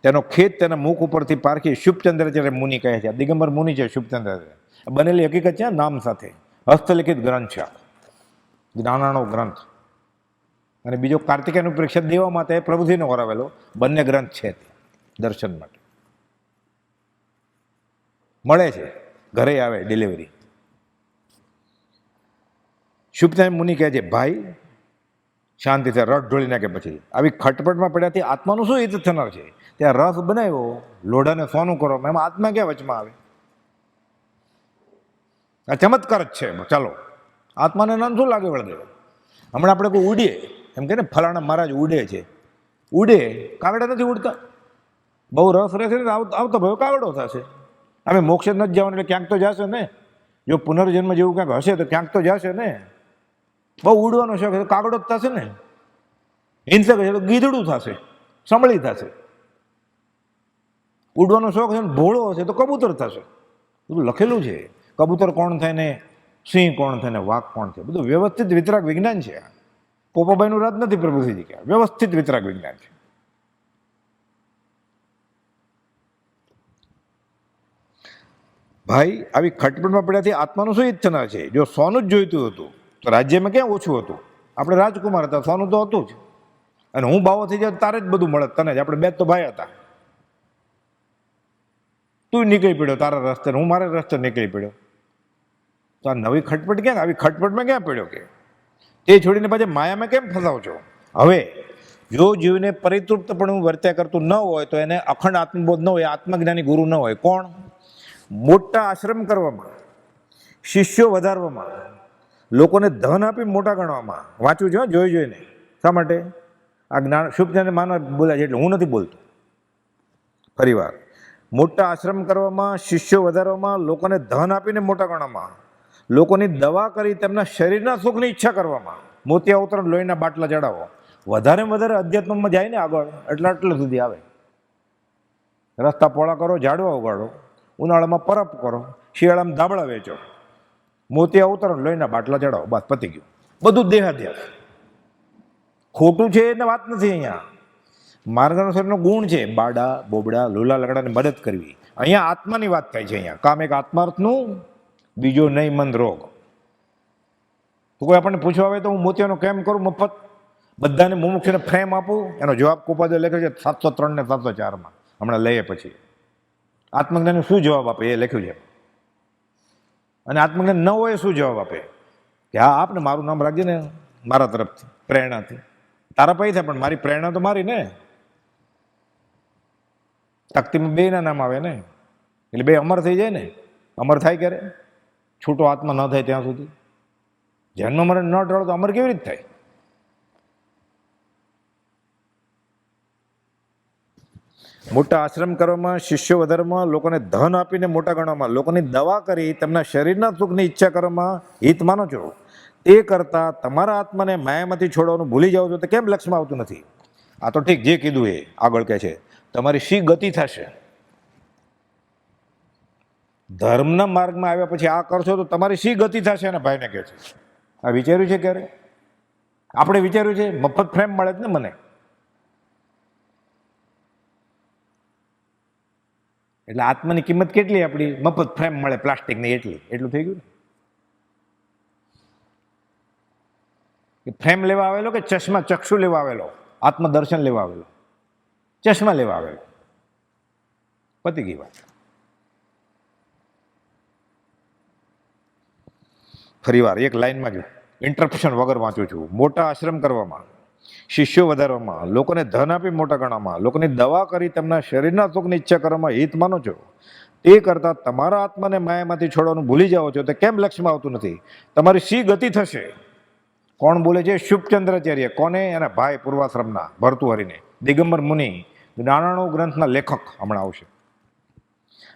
તેનો ખેત તેના મુખ ઉપરથી પારખી શુભચંદ્રાચાર્ય મુનિ કહે છે, દિગંબર મુનિ છે શુભચંદ્રાચાર્ય, બનેલી હકીકત છે, નામ સાથે હસ્તલિખિત ગ્રંથ છે, જ્ઞાનાનો ગ્રંથ. અને બીજો કાર્તિકેયનું પરીક્ષા દેવા માટે પ્રભુજીને વરાવેલો, બંને ગ્રંથ છે દર્શન માટે મળે છે, ઘરે આવે ડિલિવરી. શુભચંદ્ર મુનિ કહે છે, ભાઈ શાંતિથી રસ ઢોળી નાખે પછી આવી ખટપટમાં પડ્યાથી આત્માનું શું હિત થનાર છે? ત્યાં રસ બનાવ્યો, લોઢાને સોનું કરો, એમાં આત્મા ક્યાં વચમાં આવે? આ ચમત્કાર જ છે. ચાલો, આત્માને નામ શું લાગે વળગે? હમણાં આપણે કોઈ ઉડીએ એમ કે ને ફલાણા મહારાજ ઉડે છે, ઉડે, કાગડા નથી ઉડતા. બહુ રસ રહેશે ને આવતો ભાઈ કાગડો થશે. અમે મોક્ષ નથી જવાનું એટલે ક્યાંક તો જશે ને, જો પુનર્જન્મ જેવું ક્યાંક હશે તો ક્યાંક તો જશે ને. બહુ ઉડવાનો શોખ છે તો કાગડો જ થશે ને, હિંસક હશે તો ગીધડું થશે, સંભળી થશે. ઉડવાનો શોખ છે ને ભોળો હશે તો કબૂતર થશે. બધું લખેલું છે, કબૂતર કોણ થાય ને સિંહ કોણ થાય ને વાઘ કોણ થાય, બધું વ્યવસ્થિત વિતરાગ વિજ્ઞાન છે. પોપાભાઈનું રાત નથી પ્રભુજી કે, વ્યવસ્થિત વિતરાગ વિજ્ઞાન છે. ભાઈ આવી ખટપટમાં પડ્યાથી આત્માનું શું ઈચ્છના છે? જો સોનું જ જોઈતું હતું તો રાજ્યમાં ક્યાં ઓછું હતું? આપણે રાજકુમાર હતા, સોનું તો હતું જ. અને હું બાવો થઈ જાય તારે જ બધું મળે તને જ, આપણે બે તો ભાઈ હતા. તું નીકળી પડ્યો તારા રસ્તે, હું મારા રસ્તે નીકળી પડ્યો. તો આ નવી ખટપટ ક્યાં? આવી ખટપટમાં ક્યાં પડ્યો કે? એ છોડીને પાછા માયામાં કેમ ફસાવ છો? હવે જો જીવને પરિતૃપ્તપણું વર્ત્યા કરતું ન હોય તો એને અખંડ આત્મબોધ ન હોય, આત્મજ્ઞાની ગુરુ ન હોય. કોણ? મોટા આશ્રમ કરવામાં, શિષ્યો વધારવામાં, લોકોને ધન આપી મોટા ગણવામાં. વાંચવું છે જોઈ જોઈને. શા માટે? આ જ્ઞાન શુભચંદ્ર માનવ બોલ્યા છે એટલે હું નથી બોલતો. ફરીવાર, મોટા આશ્રમ કરવામાં, શિષ્યો વધારવામાં, લોકોને ધન આપીને મોટા ગણવામાં, લોકોની દવા કરી તેમના શરીરના સુખની ઈચ્છા કરવામાં, મોતિયા ઉતરણ લોહીના બાટલા ચડાવો. વધારે વધારે અધ્યાત્મમાં જાય ને આગળ એટલે આટલું સુધી આવે. રસ્તા પોળા કરો, ઝાડવા ઉગાડો, ઉનાળામાં પરબ કરો, શિયાળામાં ધાબળા વેચો, મોતિયા ઉતરણ લોહીના બાટલા ચડાવો, બસ પતી ગયું. બધું દેહાધ્યાસ. ખોટું છે એને વાત નથી. અહીંયા માર્ગદર્શનનો ગુણ છે, બાડા બોબડા લોલા લગડાને મદદ કરવી. અહીંયા આત્માની વાત થાય છે. અહીંયા કામ એક આત્માર્થનું, બીજો નહીં મંદ રોગ. તો કોઈ આપણને પૂછવા આવે તો હું મોતિયાનો કેમ કરું મફત, બધાને મુમુક્ષને ફ્રેમ આપું? એનો જવાબ કોપાદે લખ્યો છે 703 ને 704 હમણાં લઈએ પછી. આત્મજ્ઞાન શું જવાબ આપે એ લખ્યું છે. અને આત્મજ્ઞાન ન હોય શું જવાબ આપે? કે હા આપને મારું નામ રાખજે ને મારા તરફથી, પ્રેરણાથી. તારા પૈ થાય પણ મારી પ્રેરણા તો મારી ને. તકતીમાં બેના નામ આવે ને, એટલે બે અમર થઈ જાય ને. અમર થાય ક્યારે? છૂટો આત્મા ન થાય ત્યાં સુધી. જન્મ મરણ ન ટળો તો અમર કેવી રીતે થાય? મોટા આશ્રમ કરવામાં, શિષ્યો વધારવામાં, લોકોને ધન આપીને મોટા ગણવામાં, લોકોની દવા કરી તેમના શરીરના સુખની ઈચ્છા કરવામાં હિત માનો છો. તે કરતાં તમારા આત્માને માયામાંથી છોડવાનું ભૂલી જાઓ છો તો કેમ લક્ષ્યમાં આવતું નથી? આ તો ઠીક જે કીધું એ આગળ કહે છે તમારી શી ગતિ થશે. ધર્મના માર્ગમાં આવ્યા પછી આ કરશો તો તમારી શી ગતિ થશે, એના ભાઈને કહે છે. આ વિચાર્યું છે ક્યારે? આપણે વિચાર્યું છે? મફત ફ્રેમ મળે જ ને મને. એટલે આત્માની કિંમત કેટલી આપણી? મફત ફ્રેમ મળે પ્લાસ્ટિકની એટલું થઈ ગયું ને. ફ્રેમ લેવા આવેલો કે ચશ્મા ચક્ષુ લેવા આવેલો? આત્મદર્શન લેવા આવેલો? ચશ્મા લેવા આવેલો. પતી ગઈ વાત. ફરી વાર એક લાઈનમાં જ ઇન્ટરપ્શન વગર વાંચું છું. મોટા આશ્રમ કરવામાં, શિષ્યો વધારવામાં, લોકોને ધન આપી મોટા ગણામાં, લોકોની દવા કરી તેમના શરીરના સુખની ઈચ્છા કરવામાં હિત માનો છો, તે કરતાં તમારા આત્માને માયામાંથી છોડવાનું ભૂલી જાઓ છો, તે કેમ લક્ષ્યમાં આવતું નથી? તમારી શી ગતિ થશે? કોણ બોલે છે? શુભચંદ્રાચાર્ય. કોને? એના ભાઈ પૂર્વાશ્રમના ભર્તુહરિને. દિગંબર મુનિ, જ્ઞાનાણુ ગ્રંથના લેખક હમણાં આવશે.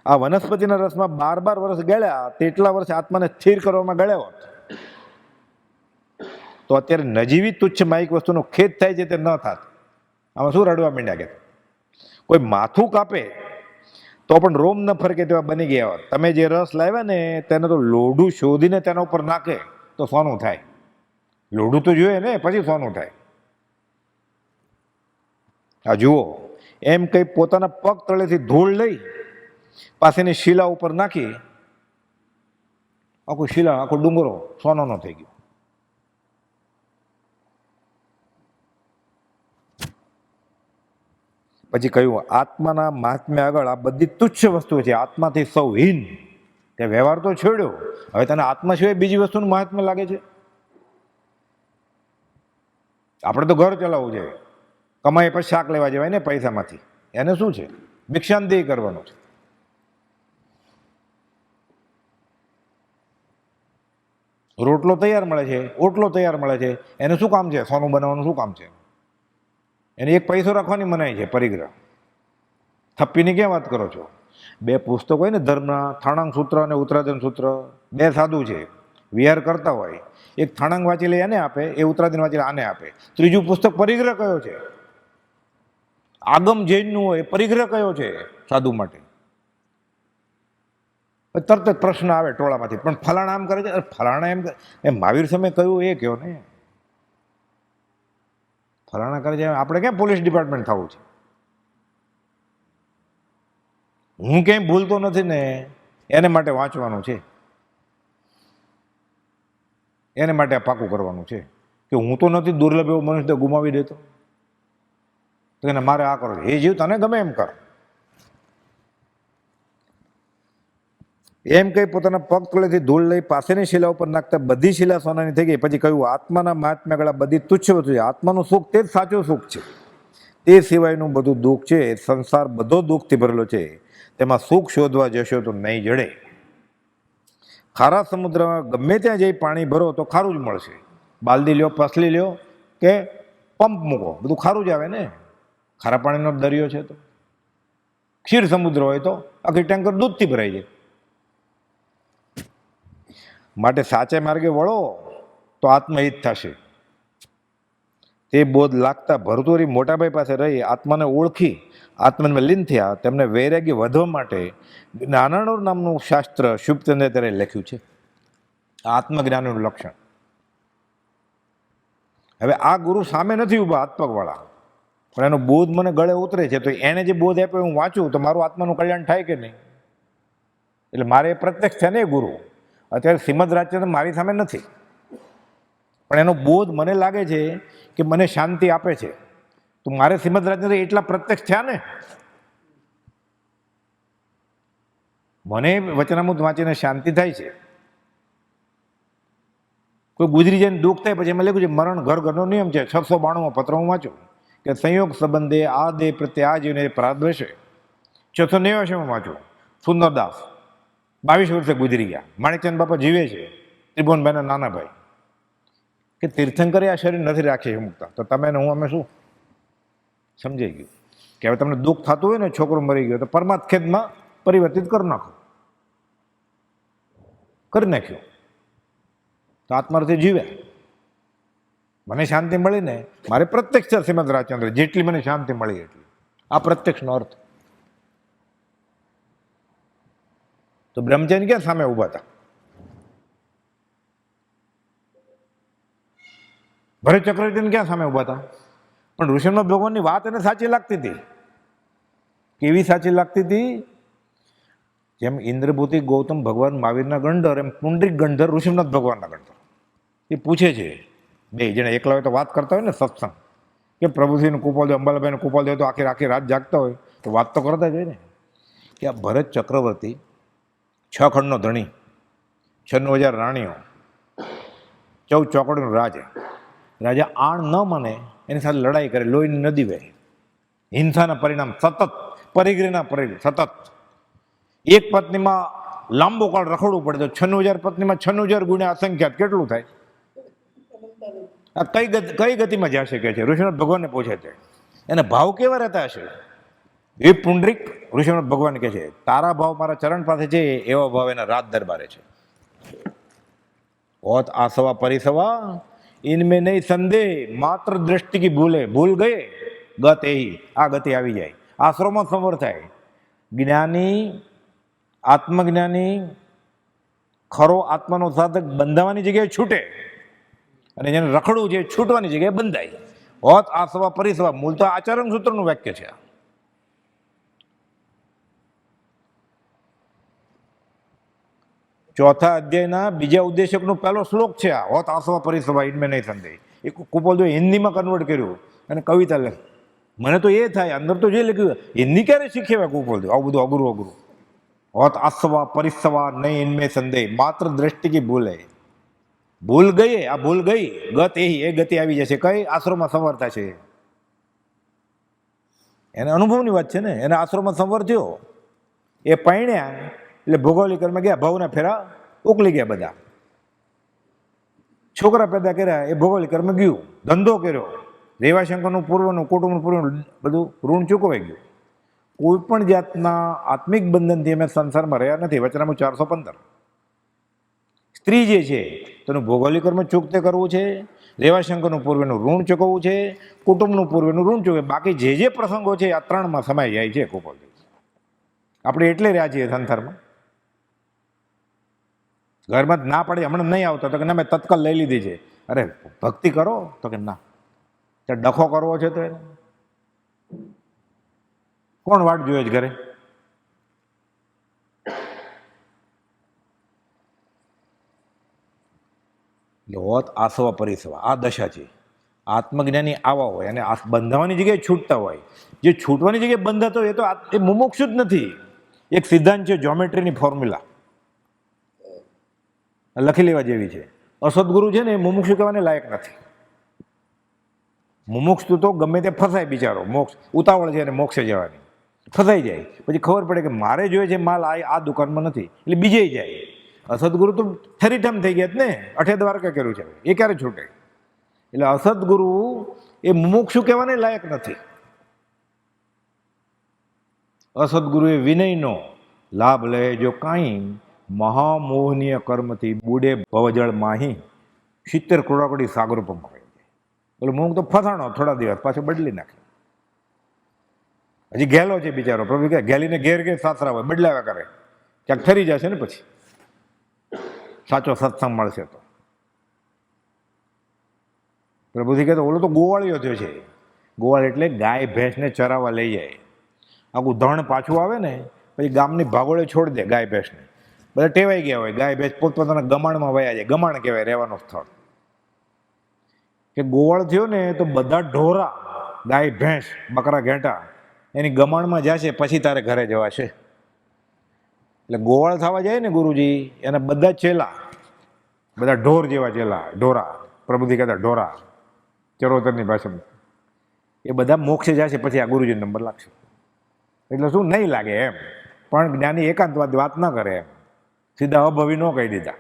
આ વનસ્પતિના રસમાં 12 વર્ષ ગળ્યા, તેટલા વર્ષ આત્માને સ્થિર કરવામાં ગળ્યા હોત તો અત્યારે નજીવી તુચ્છ માયિક વસ્તુનો ખેદ થાય છે તે ન થાત. આમાં શું રડવા માંડ્યા કે? કોઈ માથું કાપે તો પણ રોમ ન ફરકે તેવા બની ગયા હોત. તમે જે રસ લાવ્યા ને તેને તો લોઢું શોધીને તેના ઉપર નાખે તો સોનું થાય. લોઢું તો જોઈએ ને, પછી સોનું થાય. આ જુઓ, એમ કઈ પોતાના પગ તળેથી ધૂળ લઈ પાસેની શિલા ઉપર નાખી, આખું શિલા, આખો ડુંગરો સોનાનો થઈ ગયો. પછી કહ્યું આત્માના મહાત્મ્ય આગળ આ બધી તુચ્છ વસ્તુ છે, આત્માથી સૌ હીન. તે વ્યવહાર તો છોડ્યો, હવે તને આત્મા સિવાય બીજી વસ્તુનું મહાત્મ્ય લાગે છે? આપણે તો ઘર ચલાવવું છે, કમાઈ પછી શાક લેવા જવાય ને પૈસામાંથી. એને શું છે? ભિક્ષાંદેહી કરવાનું છે. રોટલો તૈયાર મળે છે, ઓટલો તૈયાર મળે છે, એને શું કામ છે? સોનું બનાવવાનું શું કામ છે? એને એક પૈસો રાખવાની મનાઈ છે, પરિગ્રહ. થપ્પીની ક્યાં વાત કરો છો? 2 પુસ્તકો હોય ને ધર્મના, થાણાંગ સૂત્ર અને ઉત્તરાધન સૂત્ર, 2 સાધુ છે, વિહાર કરતા હોય, એક થાણાંગ વાંચી લે એને આપે, એ ઉત્તરાધન વાંચી લે આને આપે. ત્રીજું પુસ્તક પરિગ્રહ કયો છે? આગમ જૈનનું હોય, પરિગ્રહ કયો છે સાધુ માટે? તરત જ પ્રશ્ન આવે ટોળામાંથી, પણ ફલાણા આમ કરે છે, ફલાણા એમ કરે. એમ મહાવીર સમય કહ્યું એ કહો ને. ફલાણા કરે છે, આપણે કેમ પોલીસ ડિપાર્ટમેન્ટ થવું છે? હું ક્યાંય ભૂલતો નથી ને, એને માટે વાંચવાનું છે, એને માટે આ પાકું કરવાનું છે કે હું તો નથી દુર્લભ એવો મનુષ્ય ગુમાવી દેતો. તો એને મારે આ કરો, એ જીવ તને ગમે એમ કર. એમ કઈ પોતાના પગ તળેથી ધૂળ લઈ પાસેની શિલા ઉપર નાખતા બધી શિલા સોનાની થઈ ગઈ. પછી કહ્યું આત્માના મહાત્મ્ય ગળા બધી તુચ્છ વસ્તુ છે, આત્માનું સુખ તે જ સાચું સુખ છે, તે સિવાયનું બધું દુઃખ છે. સંસાર બધો દુઃખથી ભરેલો છે, તેમાં સુખ શોધવા જશો તો નહીં જડે. ખારા સમુદ્રમાં ગમે ત્યાં જઈ પાણી ભરો તો ખારું જ મળશે. બાલદી લ્યો, પસલી લ્યો કે પંપ મૂકો, બધું ખારું જ આવે ને. ખારા પાણીનો દરિયો છે તો. ક્ષીર સમુદ્ર હોય તો આખી ટેન્કર દૂધથી ભરાઈ જાય. માટે સાચે માર્ગે વળો તો આત્મહિત થશે. તે બોધ લાગતા ભરતુરી મોટાભાઈ પાસે રહી આત્માને ઓળખી આત્મામાં લીન થયા. તેમને વૈરાગ્ય વધવા માટે જ્ઞાનાણુ નામનું શાસ્ત્ર શુભચંદ્રે ત્યારે લખ્યું છે. આત્મજ્ઞાનનું લક્ષણ. હવે આ ગુરુ સામે નથી ઊભા હાથ પગવાળા, પણ એનો બોધ મને ગળે ઉતરે છે, તો એને જે બોધ આપ્યો હું વાંચું તો મારું આત્માનું કલ્યાણ થાય કે નહીં? એટલે મારે પ્રત્યક્ષ છે ને ગુરુ. અત્યારે શ્રીમદ રાજચંદ્ર મારી સામે નથી, પણ એનો બોધ મને લાગે છે કે મને શાંતિ આપે છે, તો મારે શ્રીમદ રાજચંદ્ર એટલા પ્રત્યક્ષ થયા ને. મને વચનામૃત વાંચીને શાંતિ થાય છે. કોઈ ગુજરી જાય દુઃખ થાય, પછી એમાં લખ્યું છે મરણ ઘર ઘરનો નિયમ છે. 692 પત્ર હું વાંચું કે સંયોગ સંબંધે આ દેહ પ્રત્યે આ જીવને પ્રાદ્વેષે. 689 વાંચું સુંદરદાસ 22 વર્ષે ગુજરી ગયા. માણેકચંદ બાપા જીવે છે, ત્રિભુવનભાઈના નાના ભાઈ, કે તીર્થંકરે આ શરીર નથી રાખી મૂકતા. તો તમે ને હું અમે શું સમજાઈ ગયું કે હવે તમને દુઃખ થતું હોય ને, છોકરો મરી ગયો તો પરમાત્મ ખેદમાં પરિવર્તિત કરી નાખો, કરી નાખ્યો તો આત્માર્થે જીવ્યા. મને શાંતિ મળી ને, મારે પ્રત્યક્ષ છે શ્રીમદ રાજચંદ્ર, જેટલી મને શાંતિ મળી એટલી. આ પ્રત્યક્ષનો અર્થ. તો બ્રહ્મચારી ક્યાં સામે ઊભા હતા? ભરત ચક્રવર્તી ક્યાં સામે ઊભા હતા? પણ ઋષિનાથ ભગવાનની વાત એને સાચી લાગતી હતી. કેવી સાચી લાગતી હતી? જેમ ઇન્દ્રભૂતિ ગૌતમ ભગવાન મહાવીરના ગણધર, એમ પુંડરીક ગણધર ઋષિનાથ ભગવાનના ગણધર. એ પૂછે છે, બે જેને એકલા હોય તો વાત કરતા હોય ને સત્સંગ, કે પ્રભુજીને કુપાલ દે, અંબાલાભાઈને કુપાલ દે, તો આખી રાત જાગતા હોય તો વાત તો કરતા જ હોય ને. કે આ ભરત ચક્રવર્તી 6 ખંડનો ધણી, 96,000 રાણીઓ, 14 ચોકડીનું રાજ. રાજા આણ ન માને એની સાથે લડાઈ કરે, લોહીની નદી વહે, હિંસાના પરિણામ સતત, પરિગ્રહના પરિણામ સતત. એક પત્નીમાં લાંબો કાળ રખડવું પડે તો 96,000 પત્નીમાં 96,000 ગુણ્યા અસંખ્યાત કેટલું થાય? આ કઈ ગતિમાં જશે કે છે? ઋષિનાથ ભગવાનને પૂછે છે. એને ભાવ કેવા રહેતા હશે? એ પુંડરીક ઋષિનાથ ભગવાન કહે છે, તારા ભાવ મારા ચરણ પાસે છે, એવા ભાવ એના રાજ દરબારે છે. ઓત આસવા પરિસવા ઇનમે નહીં સંદેહ, માત્ર દ્રષ્ટિ કી ભૂલ ગયે ગત એ, આ ગતિ આવી જાય. આશ્રમમાં સંવર થાય. જ્ઞાની, આત્મજ્ઞાની, ખરો આત્માનો સાધક બંધાવાની જગ્યાએ છૂટે, અને જેને રખડવું છે છૂટવાની જગ્યાએ બંધાય. હોત આસવા પરિસવા, મૂળ તો આચરણ સૂત્રનું વાક્ય છે. ચોથા અધ્યાયના બીજા ઉદ્દેશકનો પહેલો શ્લોક છે આ, હોત આસવા પરિસવા ઇનમે નહીં સંદેહ. એ કુપાલ દેવે હિન્દીમાં કન્વર્ટ કર્યું અને કવિતા લખ. મને તો એ થાય, અંદર તો જે લખ્યું, હિન્દી ક્યારે શીખ્યા કુપાલ દેવ? આવું બધું અઘરું અઘરું. હોત આસવા પરિસવા નહીં ઇનમે સંદેહ, માત્ર દ્રષ્ટિ કી ભૂલ ગઈ, આ ભૂલ ગઈ ગત એ ગતિ આવી જશે. કઈ? આશ્રમમાં સંવર થશે. એને અનુભવની વાત છે ને. એને આશ્રમમાં સંવર થયો, એ પૈણ્યા એટલે ભૌગોલિકરમાં ગયા, ભાવના ફેરા ઉકલી ગયા બધા. છોકરા પેદા કર્યા, એ ભૌગોલિકરમાં ગયું, ધંધો કર્યો, રેવાશંકરનું પૂર્વનું, કુટુંબનું પૂર્વનું બધું ઋણ ચૂકવાઈ ગયું. કોઈ પણ જાતના આત્મિક બંધનથી અમે સંસારમાં રહ્યા નથી. વચનામું 415. સ્ત્રી જે છે તેનું ભૌગોલિક કર્મ ચૂકતે કરવું છે, રેવાશંકરનું પૂર્વનું ઋણ ચૂકવવું છે, કુટુંબનું પૂર્વનું ઋણ ચૂકવે. બાકી જે પ્રસંગો છે આ 3માં સમાઈ જાય છે. કુપાલ આપણે એટલે રહ્યા છીએ સંસારમાં. ઘરમાં ના પડે, હમણાં નહીં આવતો તો કે ના મેં તત્કાલ લઈ લીધી છે. અરે ભક્તિ કરો તો કે ના, ત્યાં ડખો કરવો છે તો એને કોણ વાટ જોયે છે ઘરે? હોત આસવા પરિસવા, આ દશા છે. આત્મજ્ઞાની આવા હોય અને બંધાવાની જગ્યાએ છૂટતા હોય. જે છૂટવાની જગ્યાએ બંધાતો હોય એ તો એ મુમુક્ષુ જ નથી. એક સિદ્ધાંત છે, જ્યોમેટ્રીની ફોર્મ્યુલા લખી લેવા જેવી છે. અસદગુરુ છે ને એ મુમુક્ષુ કહેવાને લાયક નથી. મુમુક્ષુ તો ગમે તે ફસાય બિચારો, મોક્ષ ઉતાવળ છે અને મોક્ષે જવાની, ફસાઈ જાય. પછી ખબર પડે કે મારે જોઈએ છે માલ આ દુકાનમાં નથી, એટલે બીજે જાય. અસદગુરુ તો થરીઠામ થઈ ગયા ને, અઠે દ્વારકા કર્યું છે, એ ક્યારે છૂટે? એટલે અસદગુરુ એ મુમુક્ષુ કહેવાને લાયક નથી. અસદગુરુએ વિનયનો લાભ લે જો કાંઈ, મહામોહનીય કર્મથી બુડે ભવજળ માહી, 70 કરોડકડી સાગરોપમાં કહી દે. એટલે મૂંગ તો ફસાણો થોડા દિવસ, પાછો બદલી નાખે. હજી ગેલો છે બિચારો. પ્રભુ કહે ગેલીને ઘેર સાસરા હોય, બદલાવ્યા કરે, ક્યાંક ફરી જશે ને પછી સાચો સત્સંગ મળશે તો. પ્રભુજી કહે તો ઓલો તો ગોવાળીઓ થયો છે. ગોવાળ એટલે ગાય ભેંસને ચરાવવા લઈ જાય. આખું ધણ પાછું આવે ને પછી ગામની ભાગોળે છોડી દે ગાય ભેંસને. બધા ટેવાઈ ગયા હોય, ગાય ભેંસ પોતપોતાના ગમાણમાં વયા જાય. ગમાણ કહેવાય રહેવાનું સ્થળ. કે ગોવાળ થયો ને તો બધા ઢોરા, ગાય ભેંસ, બકરા ઘેંટા એની ગમાણમાં જશે, પછી તારે ઘરે જવાશે. એટલે ગોવાળ થવા જાય ને ગુરુજી, એના બધા ચેલા, બધા ઢોર જેવા ચેલા, ઢોરા, પ્રભુજી કહેતા ઢોરા ચરોતરની ભાષામાં, એ બધા મોક્ષે જશે, પછી આ ગુરુજીનો નંબર લાગશે. એટલે શું નહીં લાગે એમ, પણ જ્ઞાની એકાંતવાદ વાત ના કરે એમ, સીધા અભવી ન કહી દીધા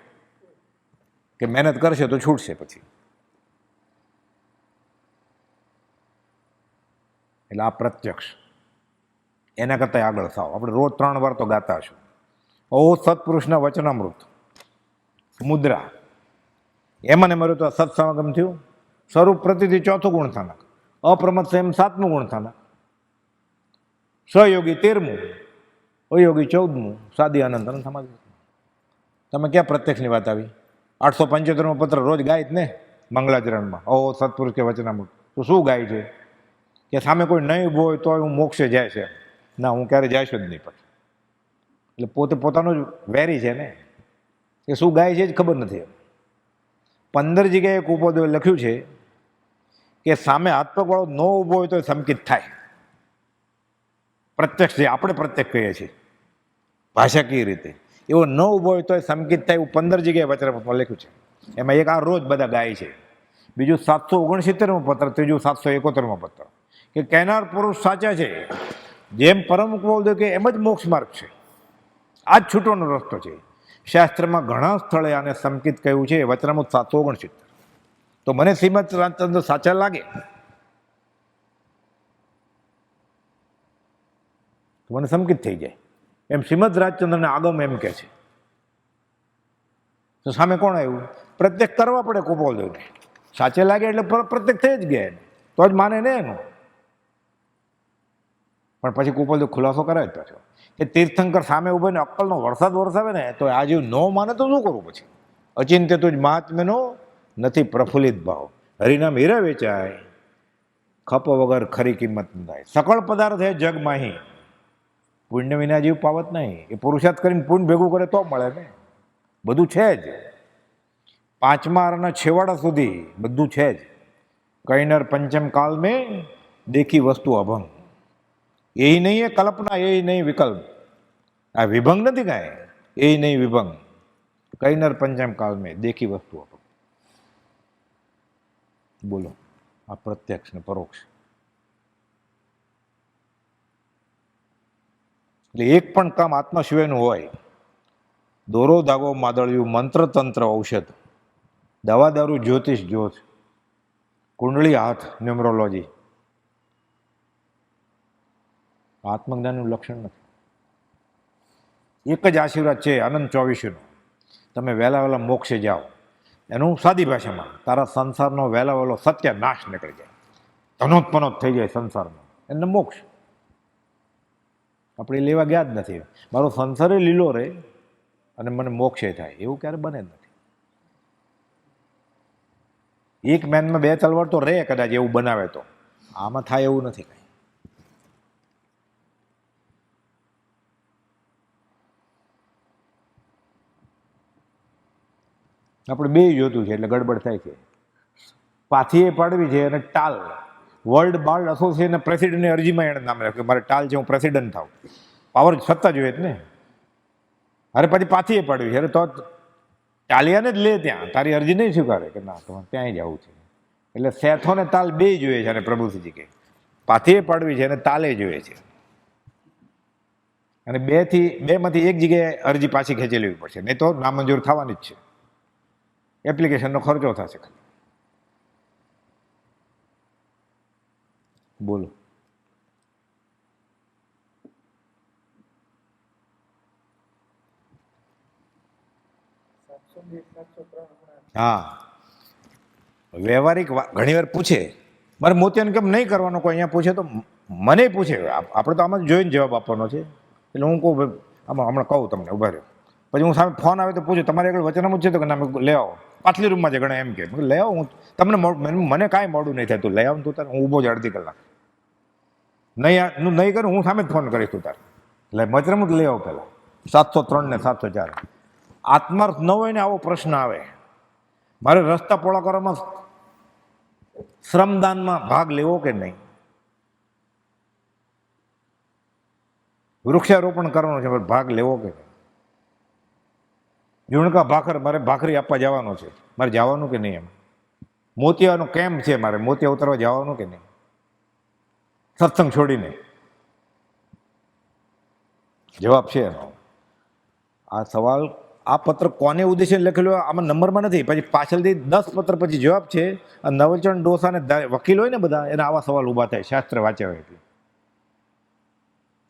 કે મહેનત કરશે તો છૂટશે પછી. એટલે આ પ્રત્યક્ષ, એના કરતાં આગળ થાવ. આપણે રોજ 3 વાર તો ગાતા હશું, ઓ સત્પુરુષના વચનામૃત મુદ્રા. એમાં ને મારું તો સત્સમાગમ થયું, સ્વરૂપ પ્રતિથી ચોથું ગુણસ્થાનક, અપ્રમત સંયમ સાતમું ગુણસ્થાનક, સહયોગી 13મું, અયોગી 14મું, સાદી અનંત અનંત સમાધિ. તમે ક્યાં પ્રત્યક્ષની વાત આવી? 875મો પત્ર રોજ ગાય જ ને મંગલાચરણમાં, ઓ સત્પુરુષ કે વચનામૃત. તો શું ગાય છે કે સામે કોઈ નહીં ઊભો હોય તો હું મોક્ષે જાય છે? ના, હું ક્યારે જઈશ જ નહીં. પછી એટલે પોતે પોતાનું જ વેરી છે ને, એ શું ગાય છે જ ખબર નથી. 15 જગ્યાએ કુપોદેવે લખ્યું છે કે સામે હાથ પગવાળો ન ઊભો હોય તો સંકિત થાય. પ્રત્યક્ષ જે આપણે પ્રત્યક્ષ કહીએ છીએ ભાષાકીય રીતે, એવો ન ઊભો હોય તો સંકિત થાય, એવું 15 જગ્યાએ વચનામૃતમાં લખ્યું છે. એમાં એક આ રોજ બધા ગાય છે, બીજું 769મો પત્ર, ત્રીજું 771મો પત્ર, કે કહેનાર પુરુષ સાચા છે, જેમ પરમ કુપોદેવ કે એમ જ મોક્ષ માર્ગ છે, આ જ છૂટવાનો રસ્તો છે. શાસ્ત્રમાં ઘણા સ્થળે આને સંકિત કહ્યું છે. વચનામૃત 769. તો મને શ્રીમદ રાજચંદ્ર સાચા લાગે, મને સંકિત થઈ જાય. એમ શ્રીમદ રાજચંદ્રને આગમ એમ કે છે. તો સામે કોણ આવ્યું? પ્રત્યક્ષ કરવા પડે કુપોદેવને. સાચે લાગે એટલે પ્રત્યક્ષ થઈ જ ગયા એને, તો જ માને ને એનું. પણ પછી કુપોદેવ ખુલાસો કરે જ પાછો કે તીર્થંકર સામે ઉભીને અક્કલનો વરસાદ વરસાવે ને તો આ જેવું ન માને તો શું કરવું પછી? અચિંત્ય તુજ મહાત્મ્યનો નથી પ્રફુલ્લિત ભાવ, હરિનામ હીરા વેચાય, ખપ વગર ખરી કિંમત ન થાય. સકળ પદાર્થ હે જગ માહી, પુણ્ય વિના જીવ પાવત નહીં. એ પુરુષાર્થ કરીને પુણ્ય ભેગું કરે તો મળે ને. બધું છે જ, 5મા આરના છેવાડા સુધી બધું છે જ. કૈનર પંચમ કાલ મેં દેખી વસ્તુ અભંગ, એ નહીં એ કલ્પના, એ નહીં વિકલ્પ. આ વિભંગ નથી કાંઈ, એ નહીં વિભંગ. કૈનર પંચમ કાલ મેં દેખી વસ્તુ અભંગ. બોલો, આ પ્રત્યક્ષ ને પરોક્ષ. એટલે એક પણ કામ આત્મા સિવાયનું હોય, દોરો ધાગો માદળિયું, મંત્ર તંત્ર ઔષધ, દવા દારૂ જ્યોતિષ જ્યોત, કુંડળી હાથ ન્યુમરોલોજી, આત્મજ્ઞાનનું લક્ષણ નથી. એક જ આશીર્વાદ છે અનંત 24નો, તમે વહેલા વહેલા મોક્ષે જાઓ. એનું સાદી ભાષામાં, તારા સંસારનો વહેલા વહેલો સત્યનાશ નીકળી જાય, ધનોત્પનોત થઈ જાય સંસારમાં, એને મોક્ષ. આપણે લેવા ગયા જ નથી. મારો સંસારે લીલો રહે અને મને મોક્ષે થાય, એવું ક્યારે બને જ નથી. એક મેનમાં 2 તલવાર તો રહે કદાચ, એવું બનાવે તો. આમાં થાય એવું નથી કાંઈ. આપણે બે જોતું છે એટલે ગડબડ થાય છે. પાથીએ પાડવી છે અને ટાલ, વર્લ્ડ બાર્ડ એસોસિએશનના પ્રેસિડેન્ટની અરજીમાં એણે નામ રાખ્યું કે મારે ટાલ છે, હું પ્રેસિડેન્ટ થાઉં. પાવર સત્તા જોઈએ જ ને. અરે પછી પાથીએ પાડવી છે, અરે તો ટાલિયાને જ લે ત્યાં, તારી અરજી નહીં સ્વીકારે કે ના તમારે ત્યાં જવું છે. એટલે સેથો ને તાલ બે જોઈએ છે. અને પ્રભુશ્રીજી કે પાથીએ પાડવી છે અને તાલે જોઈએ છે. અને બેમાંથી એક જગ્યાએ અરજી પાછી ખેંચી લેવી પડશે, નહીં તો નામંજૂર થવાની જ છે. એપ્લિકેશનનો ખર્ચો થશે. બોલો. હા, વ્યવહારિક ઘણી વાર પૂછે, મારે મોતિયાને કેમ નહીં કરવાનો, કોઈ અહીંયા પૂછે તો મને પૂછે. આપણે તો આમાં જોઈને જવાબ આપવાનો છે. એટલે હું કહું આમાં હમણાં કહું તમને, ઉભા રહ્યો. પછી હું સામે ફોન આવે તો પૂછું તમારે આગળ વચનામૃત છે તો કે ના લઈ આવો, પાછલી રૂમમાં છે ઘણા એમ કે લઈ આવો. હું તમને મને કાંઈ મોડું નહીં થાય, તું લઈ આવ તું તારે, હું ઊભો જ અડધી કલાક. નહીં કરું હું સામે જ ફોન કરીશ તું તારે. એટલે વચનામૃત લઈ આવો પહેલાં. 703 ને 704. આત્માર્થ ન હોય ને આવો પ્રશ્ન આવે. મારે રસ્તા પોળા કરવામાં શ્રમદાનમાં ભાગ લેવો કે નહીં? વૃક્ષારોપણ કરવાનું છે, ભાગ લેવો કે નહીં? ઝુણકા ભાખર, મારે ભાખરી આપવા જવાનો છે, મારે જવાનું કે નહીં? એમ મોતિયાનો કેમ્પ છે, મારે મોતિયા ઉતરવા જવાનું કે નહીં? સત્સંગ છોડીને જવાબ છે એનો. આ સવાલ, આ પત્ર કોને ઉદ્દેશ્ય લખેલો આમાં નંબરમાં નથી. પછી પાછળથી 10 પત્ર પછી જવાબ છે. આ નવલચંદ ડોસાને વકીલ હોય ને બધા, એને આવા સવાલ ઊભા થાય શાસ્ત્ર વાંચ્યા હોય એટલે.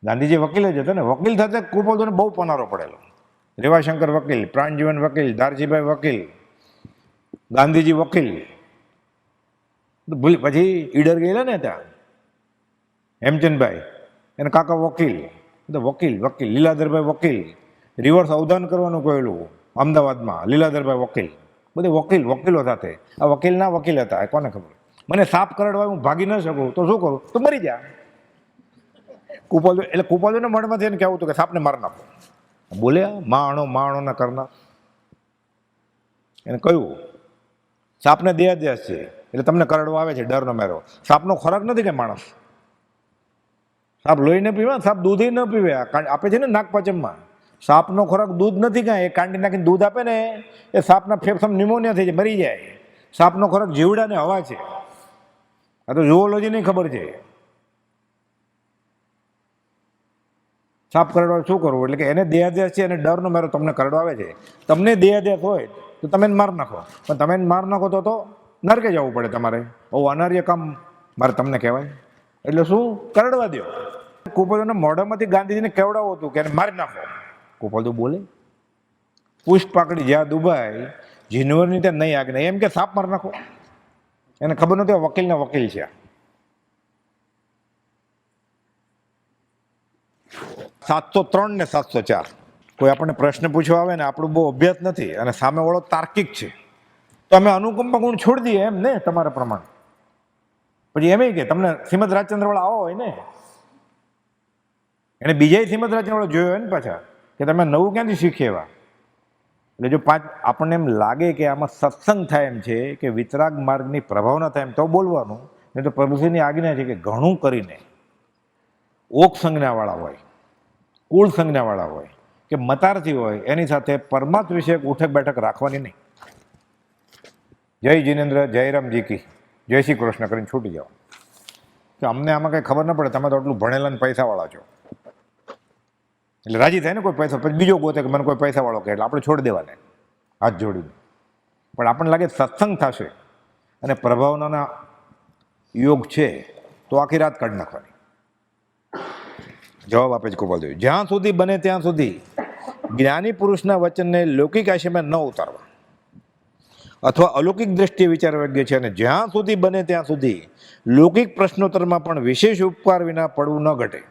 ગાંધીજી વકીલ જ હતો ને, વકીલ થતા કુપોદેવને બહુ પનારો પડેલો. રેવાશંકર વકીલ, પ્રાણજીવન વકીલ, દારજીભાઈ વકીલ, ગાંધીજી વકીલ. ભૂલ પછી ઈડર ગયેલા ને ત્યાં હેમચંદભાઈ એના કાકા વકીલ, વકીલ વકીલ લીલાધરભાઈ વકીલ, રિવર્સ અવધાન કરવાનું કહેલું અમદાવાદમાં લીલાધરભાઈ વકીલ, બધે વકીલ વકીલો સાથે. આ વકીલના વકીલ હતા, કોને ખબર. મને સાપ કરડવા હું ભાગી ન શકું તો શું કરું, તો મરી જા. કુપાલુ એટલે કુપાલુને મળમાંથી એને કહેવું હતું કે સાપને મારી નાખો. બોલ્યા માણો ના કરનાર. એને કહ્યું સાપને દેહાદ્યાસ છે એટલે તમને કરડવા આવે છે ડરનો મેરો. સાપનો ખોરાક નથી કે માણસ. સાપ લોહી ન પીવે, સાપ દૂધ ન પીવે. આપે છે ને નાગપાચમમાં. સાપનો ખોરાક દૂધ નથી કાંઈ. એ કાંડી નાખીને દૂધ આપે ને એ સાપના ફેફસામાં નિમોનિયા થઈ જાય, મરી જાય. સાપનો ખોરાક જીવડાને હવા છે. આ તો ઝુઓલોજીની ખબર છે. સાપ કરડવા શું કરવું, એટલે કે એને દેહાદ્યાસ છે અને ડરનો મેરો તમને કરડવા આવે છે. તમને દેહાદ્યાસ હોય તો તમે એને માર નાખો, પણ તમે એને માર નાખો તો નરકે જવું પડે તમારે. અનાર્ય કામ મારે તમને કહેવાય. એટલે શું, કરડવા દો. કુપાલુના મોઢામાંથી ગાંધીજીને કેવડાવું હતું કે એને મારી નાખો. કુપાલુ બોલે પુષ્પ પાકડી જ્યાં દુબાઈ જીનવરની ત્યાં નહીં આગને, એમ કે સાપ માર નાખો. એને ખબર નથી વકીલના વકીલ છે. 703 ને 704 કોઈ આપણને પ્રશ્ન પૂછવા આવે ને આપણું બહુ અભ્યાસ નથી અને સામેવાળો તાર્કિક છે તો અમે અનુકંપા ગુણ છોડી દઈએ એમ ને તમારા પ્રમાણે. પછી એમ કે તમને શ્રીમદ રાજચંદ્રવાળા આવો હોય ને, એને બીજા શ્રીમદ રાજચંદ્રવાળા જોયો હોય ને પાછા, કે તમે નવું ક્યાંથી શીખે એવા. એટલે જો આપણને એમ લાગે કે આમાં સત્સંગ થાય એમ છે કે વિતરાગ માર્ગની પ્રભાવના થાય એમ તો બોલવાનું, નહીં તો પ્રભુશ્રીની આજ્ઞા છે કે ઘણું કરીને ઓક સંજ્ઞાવાળા હોય, કુળ સંજ્ઞાવાળા હોય કે મતાર્થી હોય એની સાથે પરમાત્મ વિષયક ઉઠક બેઠક રાખવાની નહીં. જય જીનેન્દ્ર, જય રામજી કી, જય શ્રી કૃષ્ણ કરીને છૂટી જાઓ. કે અમને આમાં કંઈ ખબર ન પડે, તમે તો એટલું ભણેલા ને પૈસાવાળા છો. એટલે રાજી થાય ને કોઈ પૈસા, પછી બીજો ગોતે કે મને કોઈ પૈસાવાળો કહે એટલે આપણે છોડી દેવાને હાથ જોડીને. પણ આપણને લાગે સત્સંગ થશે અને પ્રભાવનાના યોગ છે તો આખી રાત કાઢી નાખવાની. જવાબ આપે છે કુપાલદેવ, જ્યાં સુધી બને ત્યાં સુધી જ્ઞાની પુરુષના વચનને લૌકિક આશયમાં ન ઉતારવા અથવા અલૌકિક દ્રષ્ટિએ વિચારવા યોગ્ય છે, અને જ્યાં સુધી બને ત્યાં સુધી લૌકિક પ્રશ્નોત્તરમાં પણ વિશેષ ઉપકાર વિના પડવું ન ઘટે.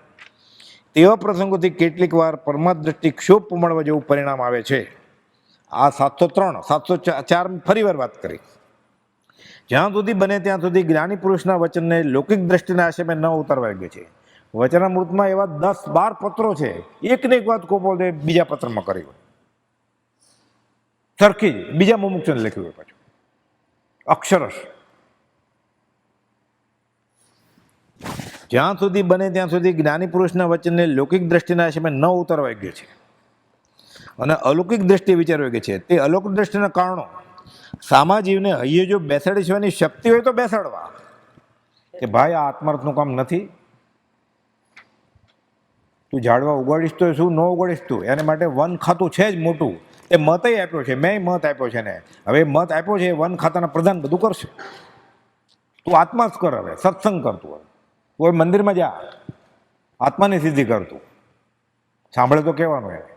તેવા પ્રસંગોથી કેટલીક વાર પરમાત્મ દ્રષ્ટિ ક્ષોભ પમાડવા જેવું પરિણામ આવે છે. આ 703 704 ફરી વાર વાત કરી. જ્યાં સુધી બને ત્યાં સુધી જ્ઞાની પુરુષના વચનને લૌકિક દ્રષ્ટિના આશયમાં ન ઉતારવા યોગ્ય છે. વચનામૃતમાં એવા 10-12 પત્રો છે, એક ને એક વાત કુપાલદેવ બીજા પત્રમાં કરી હોય સરખી જ બીજા મુમુક્ષને લખ્યું હોય પાછું અક્ષરશ. જ્યાં સુધી બને ત્યાં સુધી જ્ઞાની પુરુષના વચનને લૌકિક દ્રષ્ટિના આશયમાં ન ઉતારવા યોગ્ય છે અને અલૌકિક દ્રષ્ટિએ વિચારવા યોગ્ય છે. તે અલૌકિક દ્રષ્ટિના કારણો સામાજીવને હૈયે જો બેસાડી જવાની શક્તિ હોય તો બેસાડવા, કે ભાઈ આ આત્માર્થનું કામ નથી, તું ઝાડવા ઉગાડીશ તો શું ન ઉગાડીશ તું, એને માટે વન ખાતું છે જ મોટું. એ મતય આપ્યો છે, મેં મત આપ્યો છે ને, હવે મત આપ્યો છે વન ખાતાના પ્રધાન બધું કરશે. તું આત્મા જ કર, હવે સત્સંગ કરતું, હવે કોઈ મંદિરમાં જા, આત્માની સિદ્ધિ કરતું, સાંભળે તો કહેવાનું એને.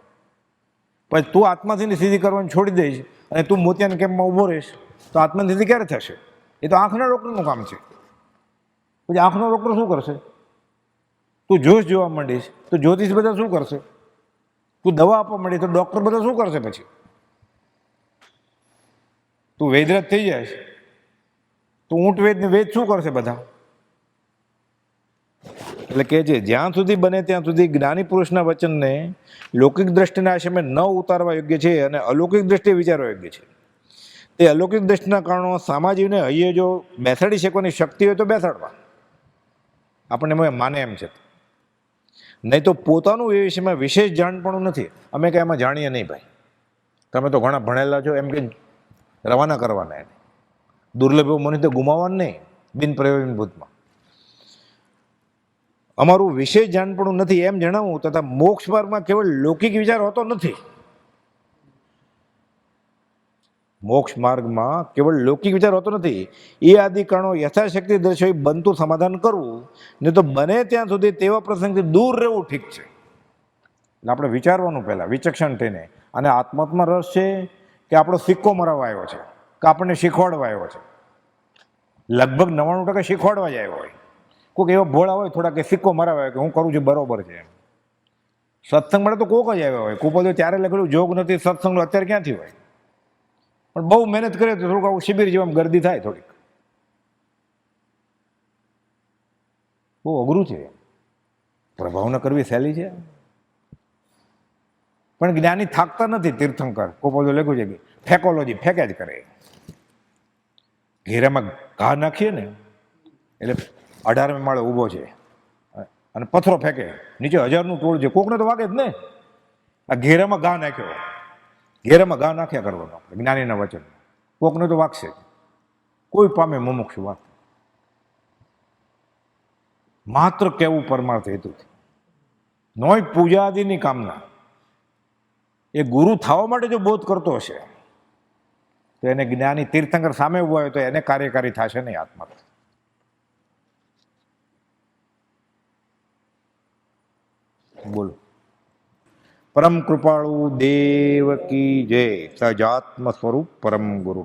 પછી તું આત્માથી સિદ્ધિ કરવાની છોડી દઈશ અને તું મોતિયાના કેમ્પમાં ઊભો રહીશ તો આત્માની સિદ્ધિ ક્યારે થશે? એ તો આંખના ડૉક્ટરનું કામ છે. પછી આંખનો ડૉક્ટર શું કરશે? તું જોશ જોવા માંડીશ તો જ્યોતિષ બધા શું કરશે? તું દવા આપવા માંડીશ તો ડૉક્ટર બધા શું કરશે? પછી તું વૈદ્યરાજ થઈ જાય તો ઊંટ વેદ ને વેદ શું કરશે બધા? એટલે કે છે જ્યાં સુધી બને ત્યાં સુધી જ્ઞાની પુરુષના વચનને લૌકિક દ્રષ્ટિના આશયમાં ન ઉતારવા યોગ્ય છે અને અલૌકિક દ્રષ્ટિએ વિચારવા યોગ્ય છે. તે અલૌકિક દ્રષ્ટિના કારણો સામાજીવને હૈયે જો બેસાડી શકવાની શક્તિ હોય તો બેસાડવા, આપણને માને એમ છે. નહીં તો પોતાનું એ વિષયમાં વિશેષ જાણપણું નથી, અમે કંઈ એમાં જાણીએ નહીં ભાઈ, તમે તો ઘણા ભણેલા છો એમ કે રવાના કરવાના, એને દુર્લભ મને તો ગુમાવવાનું નહીં બિન પ્રયોજનભૂતમાં. અમારું વિશેષ જાણપણું નથી એમ જણાવવું તથા મોક્ષ માર્ગમાં કેવળ લૌકિક વિચાર હોતો નથી. મોક્ષ માર્ગમાં કેવળ લૌકિક વિચાર હોતો નથી. એ આદિ કારણો યથાશક્તિ દર્શાવી બનતું સમાધાન કરવું, નહીં તો બને ત્યાં સુધી તેવા પ્રસંગથી દૂર રહેવું ઠીક છે. એટલે આપણે વિચારવાનું પહેલાં વિચક્ષણ થઈને, અને આત્માત્મા રસ છે કે આપણો સિક્કો મરાવવા આવ્યો છે કે આપણને શીખવાડવા આવ્યો છે. લગભગ 99% શીખવાડવા જ આવ્યો હોય. કોઈક એવો ભોળા હોય થોડા કે સિક્કો મરાવે કે હું કરું છું બરોબર છે એમ. સત્સંગ માટે તો કોક જ આવ્યા હોય. કુપોલ ત્યારે લખેલું જોગ નથી સત્સંગનો અત્યારે ક્યાંથી હોય. પણ બહુ મહેનત કરે તો થોડુંક આવું શિબિર જેવા ગરદી થાય થોડીક. બહુ અઘરું છે. પ્રભાવ ન કરવી સહેલી છે. પણ જ્ઞાની થાકતા નથી. તીર્થંકર કોપોલ લખ્યું છે કે ફેકોલોજી ફેંકે જ કરે. ઘેરામાં ઘા નાખીએ ને એટલે 18મે માળે ઊભો છે અને પથ્થરો ફેંકે, નીચે 1000નું ટોળ છે, કોકને તો વાગે જ ને. આ ઘેરામાં ઘા નાખ્યો, ઘેરામાં ઘા નાખ્યા કરવાનો આપણે જ્ઞાનીના વચન, કોકને તો વાગશે. કોઈ પામે મુમુક્ષુ વાત માત્ર કેવું પરમાર્થ હેતુથી, નોય પૂજા આદિની કામના. એ ગુરુ થવા માટે જો બોધ કરતો હશે તો એને જ્ઞાની તીર્થંકર સામે ઉભા હોય તો એને કાર્યકારી થશે નહીં આત્મા. બોલો. પરમ કૃપાળુ દેવ કી જય. સજાત્મ સ્વરૂપ પરમ ગુરુ.